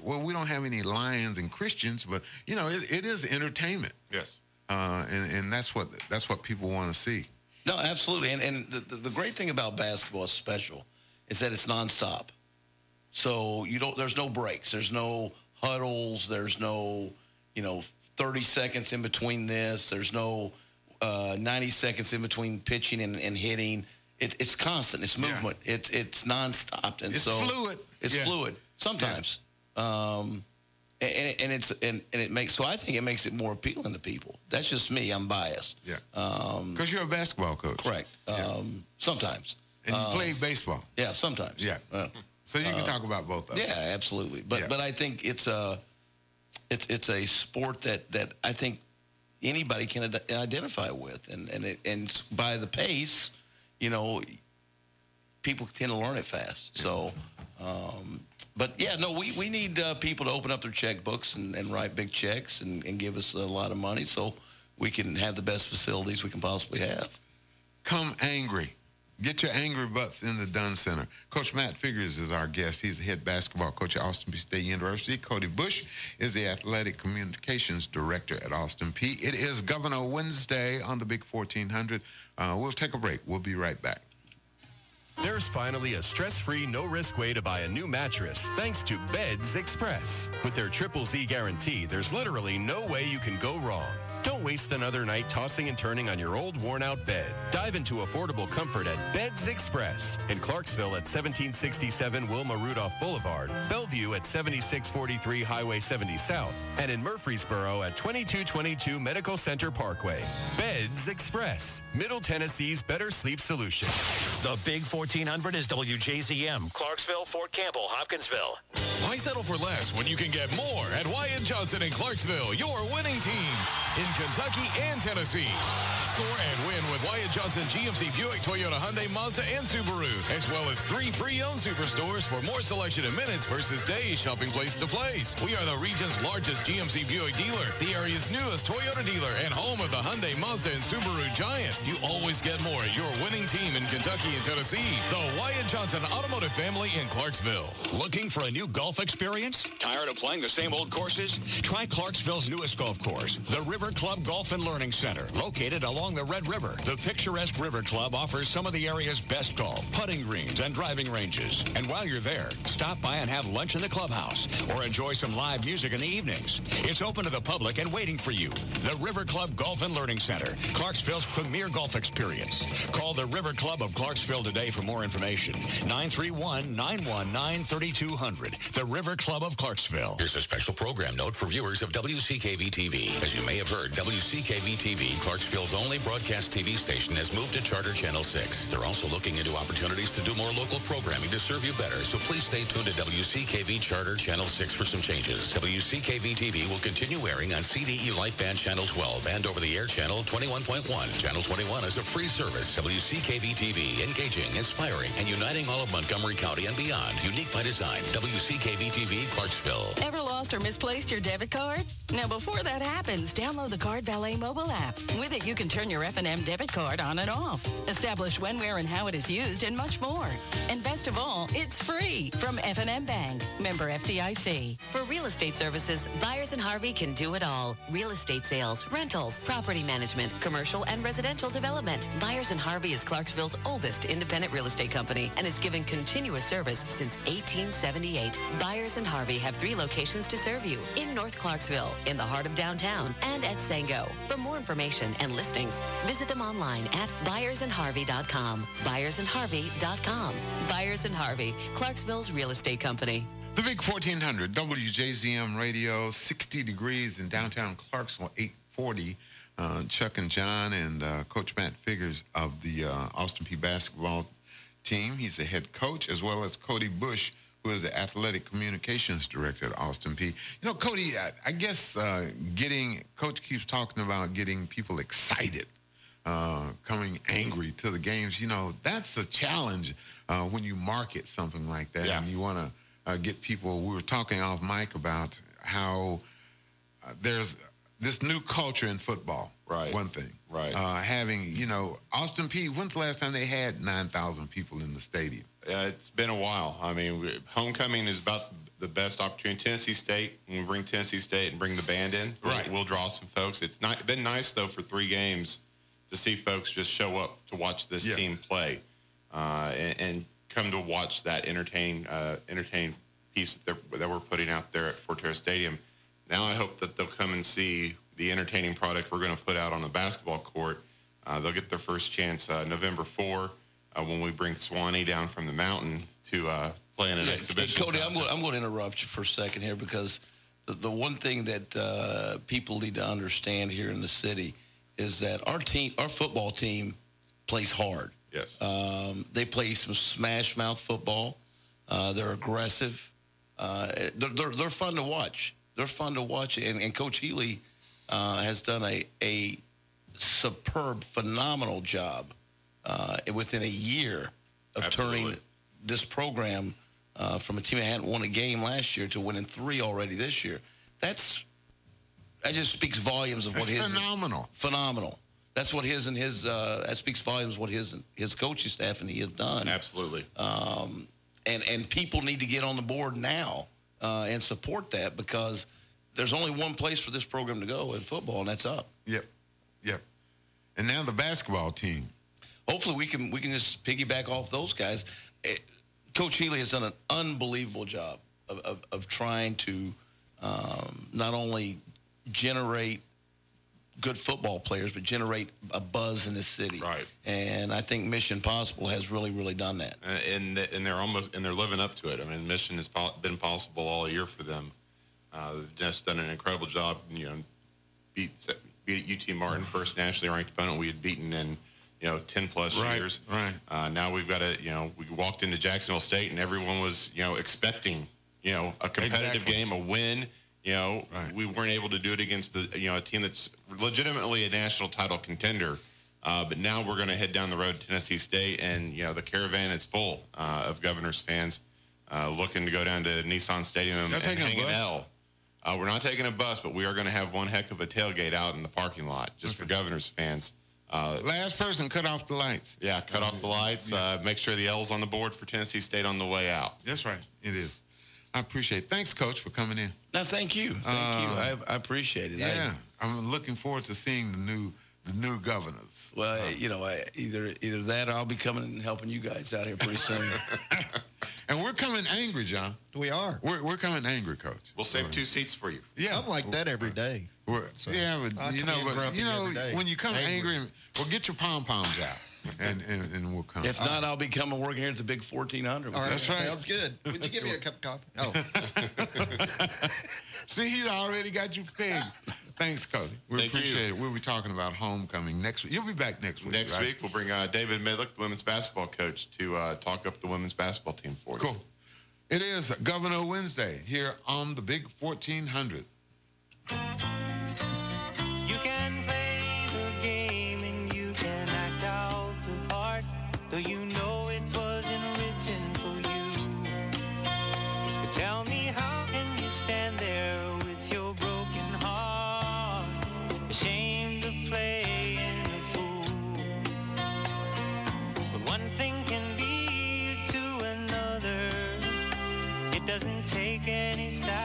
well, we don't have any Lions and Christians, but, you know, it is entertainment. Yes. And that's what people want to see. No, absolutely. And the great thing about basketball is special is that it's nonstop. So there's no breaks. There's no huddles. There's no, 30 seconds in between this. There's no 90 seconds in between pitching and hitting. It's constant. It's movement. Yeah. It's nonstop. And it's fluid. It's fluid sometimes. And it makes, so I think it makes it more appealing to people. That's just me. I'm biased. Yeah. Because you're a basketball coach. Correct. Sometimes. And you play baseball. Yeah, sometimes. Yeah. So you can talk about both of them. Yeah, absolutely. But I think it's a sport that I think anybody can identify with, and by the pace, people tend to learn it fast. So, but yeah, no, we need people to open up their checkbooks and write big checks and give us a lot of money so we can have the best facilities we can possibly have. Come angry. Get your angry butts in the Dunn Center. Coach Matt Figures is our guest. He's the head basketball coach at Austin Peay State University. Cody Bush is the athletic communications director at Austin Peay. It is Governor Wednesday on the Big 1400. We'll take a break. We'll be right back. There's finally a stress-free, no-risk way to buy a new mattress thanks to Beds Express. With their Triple Z guarantee, there's literally no way you can go wrong. Don't waste another night tossing and turning on your old, worn-out bed. Dive into affordable comfort at Beds Express in Clarksville at 1767 Wilma Rudolph Boulevard, Bellevue at 7643 Highway 70 South, and in Murfreesboro at 2222 Medical Center Parkway. Beds Express, Middle Tennessee's better sleep solution. The Big 1400 is WJZM, Clarksville, Fort Campbell, Hopkinsville. Why settle for less when you can get more at Wyatt Johnson in Clarksville, your winning team in Kentucky and Tennessee? Score and win with Wyatt Johnson GMC Buick, Toyota, Hyundai, Mazda, and Subaru, as well as 3 pre-owned superstores for more selection in minutes versus days, shopping place to place. We are the region's largest GMC Buick dealer, the area's newest Toyota dealer, and home of the Hyundai, Mazda, and Subaru Giant. You always get more at your winning team in Kentucky and Tennessee. The Wyatt Johnson Automotive Family in Clarksville. Looking for a new golf experience? Tired of playing the same old courses? Try Clarksville's newest golf course, the River Club Golf and Learning Center, located along the Red River. The picturesque River Club offers some of the area's best golf, putting greens, and driving ranges. And while you're there, stop by and have lunch in the clubhouse or enjoy some live music in the evenings. It's open to the public and waiting for you. The River Club Golf and Learning Center, Clarksville's premier golf experience. Call the River Club of Clarksville today for more information. 931-919-3200. The River Club of Clarksville. Here's a special program note for viewers of WCKV-TV. As you may have heard, WCKV-TV, Clarksville's only broadcast TV station, has moved to Charter Channel 6. They're also looking into opportunities to do more local programming to serve you better, so please stay tuned to WCKV Charter Channel 6 for some changes. WCKV-TV will continue airing on CDE Lightband Channel 12 and over-the-air Channel 21.1. Channel 21 is a free service. WCKV-TV, engaging, inspiring, and uniting all of Montgomery County and beyond. Unique by design. WCKV-TV, Clarksville. Ever lost or misplaced your debit card? Now, before that happens, download the Card Valet mobile app. With it, you can turn your F&M debit card on and off, establish when, where, and how it is used, and much more. And best of all, it's free from F&M Bank. Member FDIC. For real estate services, Byers & Harvey can do it all. Real estate sales, rentals, property management, commercial and residential development. Byers & Harvey is Clarksville's oldest independent real estate company and has given continuous service since 1878. Byers & Harvey have 3 locations to serve you: in North Clarksville, in the heart of downtown, and at Sango. For more information and listings, visit them online at byersandharvey.com. byersandharvey.com. Byers & Harvey, Clarksville's real estate company. The Big 1400, WJZM Radio, 60 degrees in downtown Clarksville, 840. Chuck and John and Coach Matt Figures of the Austin Peay basketball team. He's the head coach, as well as Cody Bush, who is the athletic communications director at Austin Peay. You know, Cody, I guess Coach keeps talking about getting people excited, coming angry to the games. You know, that's a challenge when you market something like that. Yeah. And you want to get people. We were talking off mic about how there's this new culture in football. Right. One thing. Right. Having, Austin Peay, when's the last time they had 9,000 people in the stadium? It's been a while. I mean, homecoming is about the best opportunity. Tennessee State, when we bring Tennessee State and bring the band in, we'll draw some folks. It's been nice, though, for 3 games to see folks just show up to watch this team play and come to watch that entertaining piece that we're putting out there at Forterra Stadium. Now I hope that they'll come and see the entertaining product we're going to put out on the basketball court. They'll get their first chance November 4 when we bring Swanee down from the mountain to play in an exhibition. Cody, I'm going to interrupt you for a second here, because the one thing that people need to understand here in the city is that our football team plays hard. Yes. They play some smash mouth football. They're aggressive. They're fun to watch. They're fun to watch, and Coach Healy has done a superb, phenomenal job within a year of turning this program from a team that hadn't won a game last year to winning 3 already this year. That just speaks volumes of what his phenomenal. That's what his and his that speaks volumes of what his coaching staff and he have done. Absolutely. And people need to get on the board now and support that, because there's only one place for this program to go in football, and that's up. Yep. And now the basketball team. hopefully we can just piggyback off those guys. Coach Healy has done an unbelievable job of trying to not only generate good football players, but generate a buzz in the city. Right. And I think Mission Possible has really, really done that. And they're living up to it. I mean, Mission has been possible all year for them. They've just done an incredible job. Beat UT Martin, first nationally ranked opponent we had beaten in 10 plus years. Right. Now we've got we walked into Jacksonville State and everyone was expecting a competitive game, a win. We weren't able to do it against a team that's legitimately a national title contender. But now we're going to head down the road to Tennessee State, and the caravan is full of Governors fans looking to go down to Nissan Stadium and hang an L. We're not taking a bus, but we are going to have one heck of a tailgate out in the parking lot just for Governors fans. Last person, cut off the lights. Yeah, cut off the lights. Make sure the L's on the board for Tennessee State on the way out. That's right. It is. I appreciate it. Thanks, Coach, for coming in. No, thank you. Thank you. I appreciate it. Yeah, I'm looking forward to seeing the new governors. Well, either that or I'll be coming and helping you guys out here pretty soon. And we're coming angry, John. We are. We're coming angry, Coach. We'll save 2 seats for you. Yeah, I'm like that every day. But when you come angry, well, get your pom-poms out. And we'll come. If not, I'll be coming working here at the big 1400. All right, that's right. Sounds good. Would you give me a cup of coffee? Oh. See, he's already got you pegged. Thanks, Cody. We appreciate it. We'll be talking about homecoming next week. You'll be back next week. Next week, we'll bring David Midlick, the women's basketball coach, to talk up the women's basketball team for you. Cool. It is Governor Wednesday here on the big 1400. You can play the game and you can act out the part, though you know it wasn't written for you. But tell me, how can you stand there with your broken heart, ashamed of playing the fool? But one thing can lead to another. It doesn't take any sacrifice.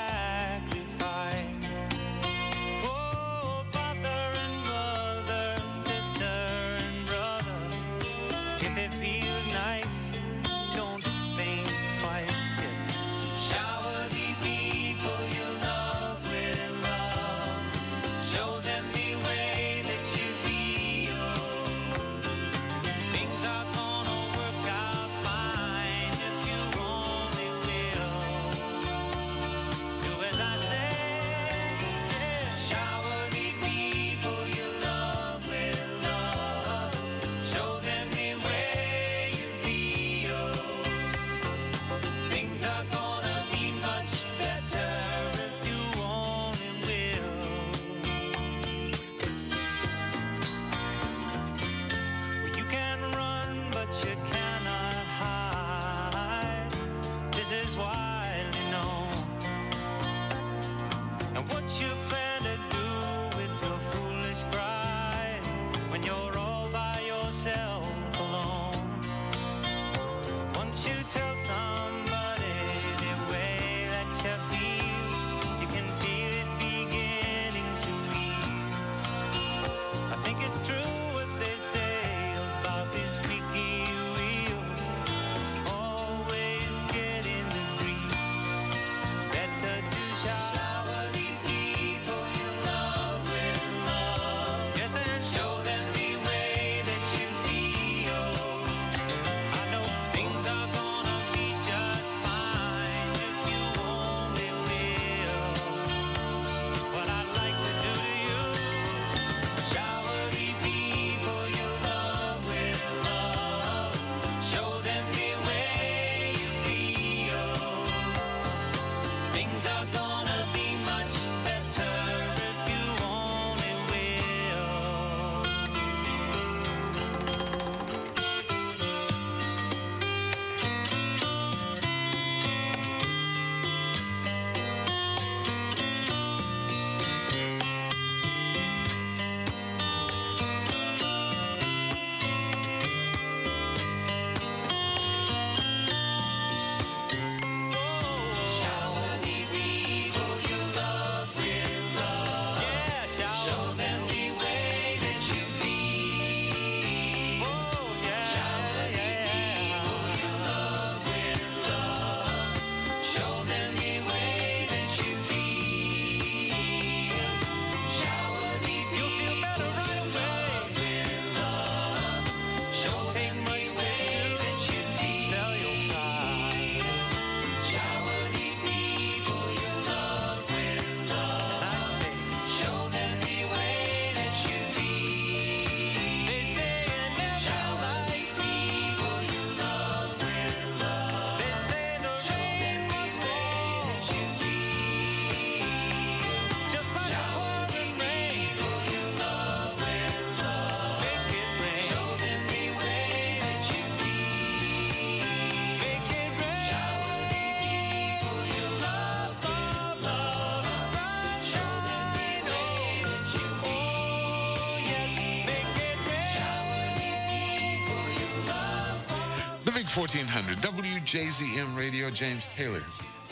big 1400 WJZM Radio. James Taylor,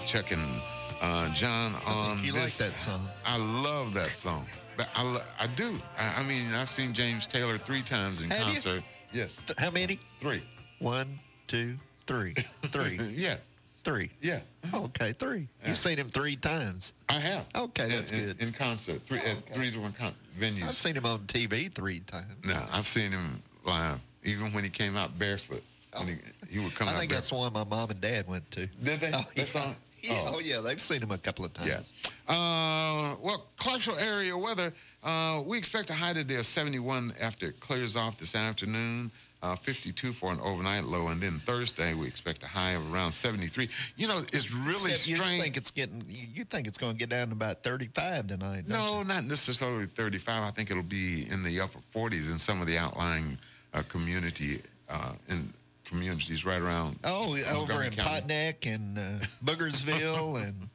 Chuck and John on you this. like that song. I love that song. I do. I mean, I've seen James Taylor 3 times in Have you? concert. Yes. How many? 3. 1, 2, 3. 3. Yeah. 3. Yeah. Okay, 3. Yeah. You've seen him 3 times. I have. Okay, that's good. In concert. At 3 different venues. I've seen him on TV 3 times. No, I've seen him live, even when he came out barefoot. When he would come I out think that's the one my mom and dad went to. Did they? Oh, That song? Oh, yeah, they've seen him a couple of times. Yeah. Well, Clarksville area weather, we expect a high today of 71 after it clears off this afternoon. 52 for an overnight low, and then Thursday we expect a high of around 73. You know, it's really Except strange. You think it's going to get down to about 35 tonight? No, not necessarily 35. I think it'll be in the upper 40s in some of the outlying communities right around. Oh, over Montgomery in County. Potneck and Boogersville and.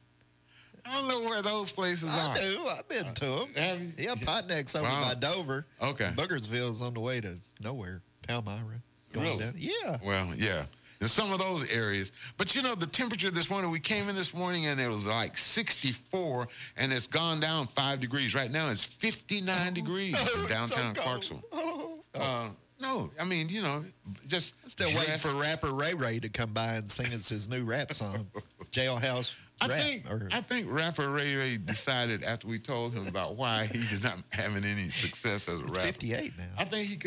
I don't know where those places are. I do. I've been to them. Have you? Yeah, Potneck's over by Dover. Okay. Boogersville's on the way to nowhere. Palmyra. Going Really? down. Yeah. Well, yeah. In some of those areas. But, you know, the temperature this morning, we came in this morning and it was like 64, and it's gone down 5 degrees. Right now it's 59 degrees in downtown Clarksville. No, I mean, you know, just Still waiting for rapper Ray Ray to come by and sing us his new rap song, Jailhouse Rap. I think rapper Ray Ray decided after we told him about why he's not having any success as a It's rapper. 58 now. I think he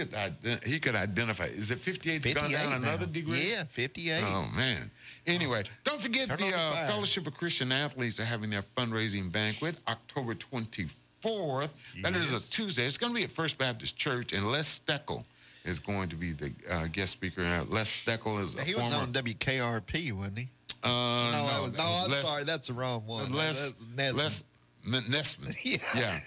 could identify. Is it 58? 58 gone down now. another degree? Yeah, 58. Oh, man. Anyway, don't forget Turn the on the fire. Fellowship of Christian Athletes are having their fundraising banquet October 24th. That is a Tuesday. It's going to be at First Baptist Church, and Les Steckel is going to be the guest speaker. Les Steckel is a He former... was on WKRP, wasn't he? No, I'm sorry. That's the wrong one. Les Nesman. Yeah.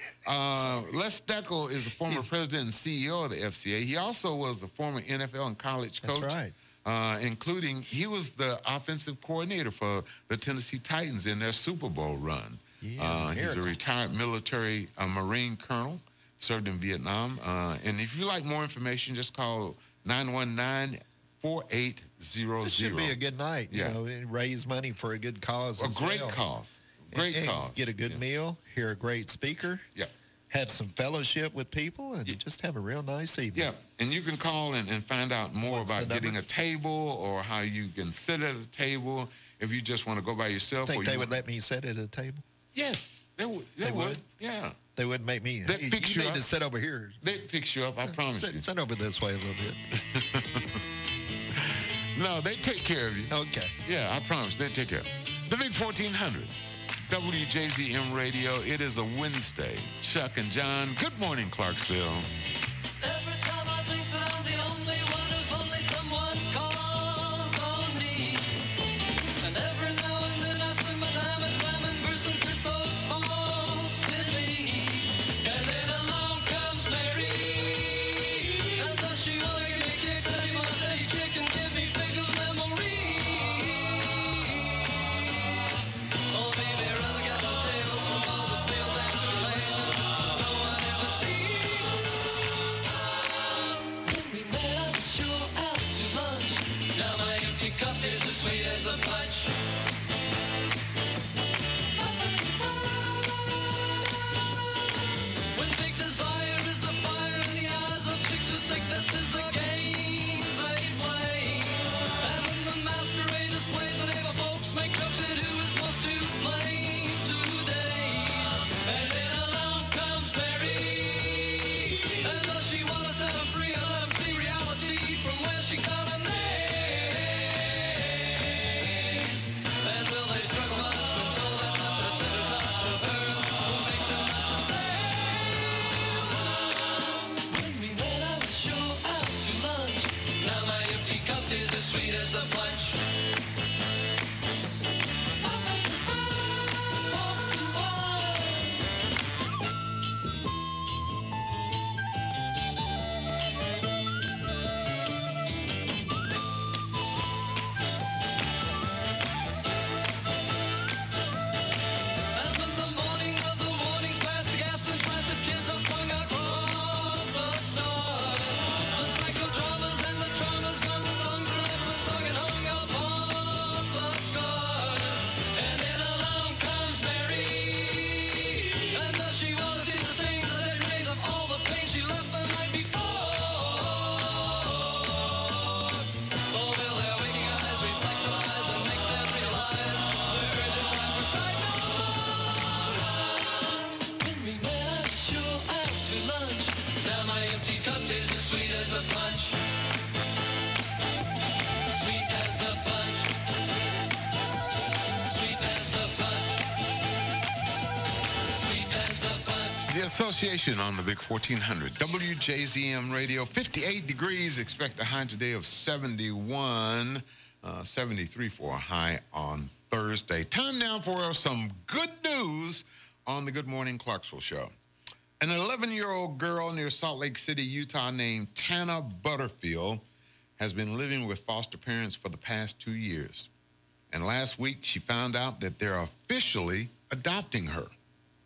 Les Steckel is the former president and CEO of the FCA. He also was the former NFL and college coach. That's right. Including, he was the offensive coordinator for the Tennessee Titans in their Super Bowl run. Yeah, he's a retired military Marine colonel, served in Vietnam. And if you like more information, just call 919-4800. This should be a good night. Yeah. You know, raise money for a good cause. A great cause. Great cause. Get a good meal, hear a great speaker. Yeah. Have some fellowship with people, and just have a real nice evening. Yeah, and you can call and find out more about getting a table or how you can sit at a table if you just want to go by yourself. Think they would let me sit at a table? Yes, they would. They would. Yeah. They wouldn't make me. They'd fix you need up. to sit over here. They'd fix you up, I promise you. Sit over this way a little bit. No, they take care of you. Okay. Yeah, I promise. They take care of you. The Big 1400. WJZM Radio. It is a Wednesday. Chuck and John. Good morning, Clarksville. Every time I think that I'm the only one who's lonely, someone calls on me. And every now and then I spend my time at climbing Bruce and Christo's false city. And then along comes Mary. And does she wanna give me kicks? And he wants to say chicken, give me pickle memory. Oh, baby, rather got no tales from all the fields and places. No one ever sees. The Association on the Big 1400. WJZM Radio, 58 degrees. Expect a high today of 71, 73 for a high on Thursday. Time now for some good news on the Good Morning Clarksville show. An 11-year-old girl near Salt Lake City, Utah, named Tana Butterfield has been living with foster parents for the past 2 years. And last week, she found out that they're officially adopting her.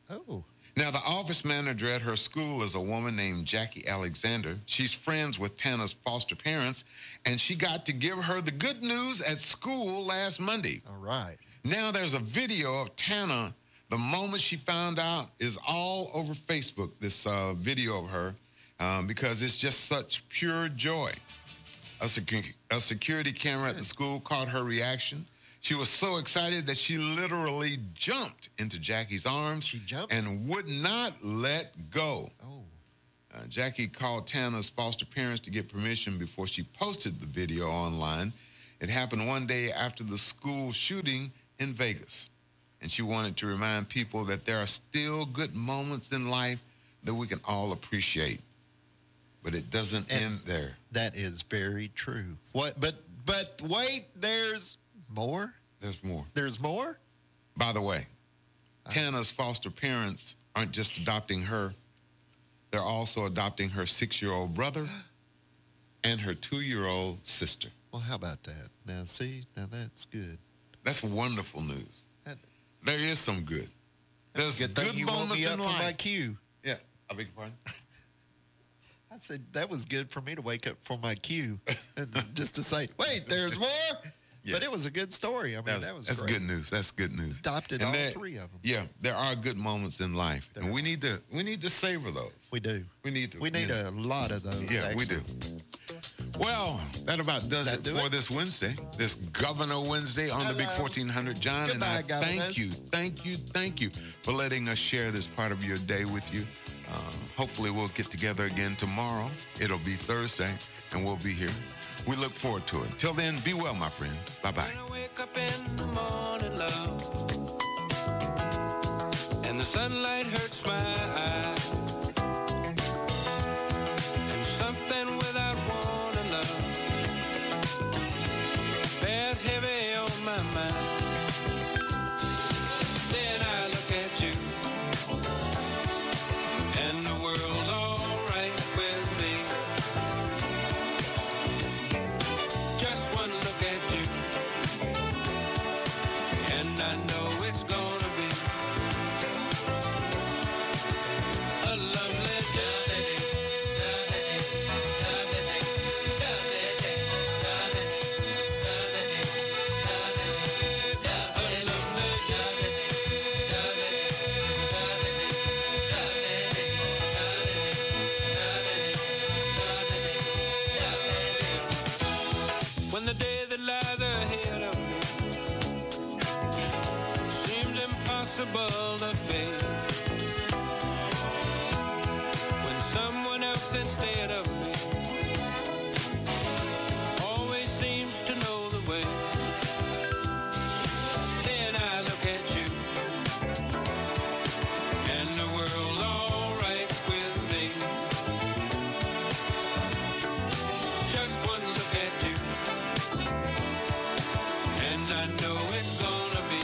Oh. Now, the office manager at her school is a woman named Jackie Alexander. She's friends with Tana's foster parents, and she got to give her the good news at school last Monday. All right. Now there's a video of Tana. The moment she found out is all over Facebook, this video of her, because it's just such pure joy. A security camera at the school caught her reaction. She was so excited that she literally jumped into Jackie's arms. She jumped? And would not let go. Oh. Jackie called Tana's foster parents to get permission before she posted the video online. It happened one day after the school shooting in Vegas. And she wanted to remind people that there are still good moments in life that we can all appreciate. But it doesn't end there. That is very true. What? But wait, there's more? There's more. There's more? By the way, Tana's foster parents aren't just adopting her. They're also adopting her 6-year-old brother and her 2-year-old sister. Well, how about that? Now, see? Now, that's good. That's wonderful news. There is some good. There's good good thing you woke moments me up in from life. my cue. Yeah, I beg your pardon? I said that was good for me to wake up from my cue and just to say, wait, there's more? Yeah. But it was a good story. I mean, that's great. Good news. That's good news. Adopted all 3 of them. Yeah, there are good moments in life, and we need to savor those. We do. We need to. We need a lot of those. Yeah, we do. Well, that about does it for this Wednesday, this Governor Wednesday on the Big 1400. John, Goodbye, and I thank you for letting us share this part of your day with you. Hopefully we'll get together again tomorrow. It'll be Thursday, and we'll be here. We look forward to it. Till then, be well, my friend. Bye-bye. When I wake up in the morning, love, and the sunlight hurts my eyes, and something without warning, love, bears heavy on my mind. Then I look at you, and the world's all right with me. Just one look at you, and I know it's gonna be a lovely day. When the day that lies ahead of me seems impossible to face, when someone else instead of me always seems to know the way, then I look at you, and the world's all right with me. Just one look at you, and I know it's gonna be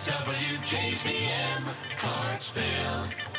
WJZM, Clarksville.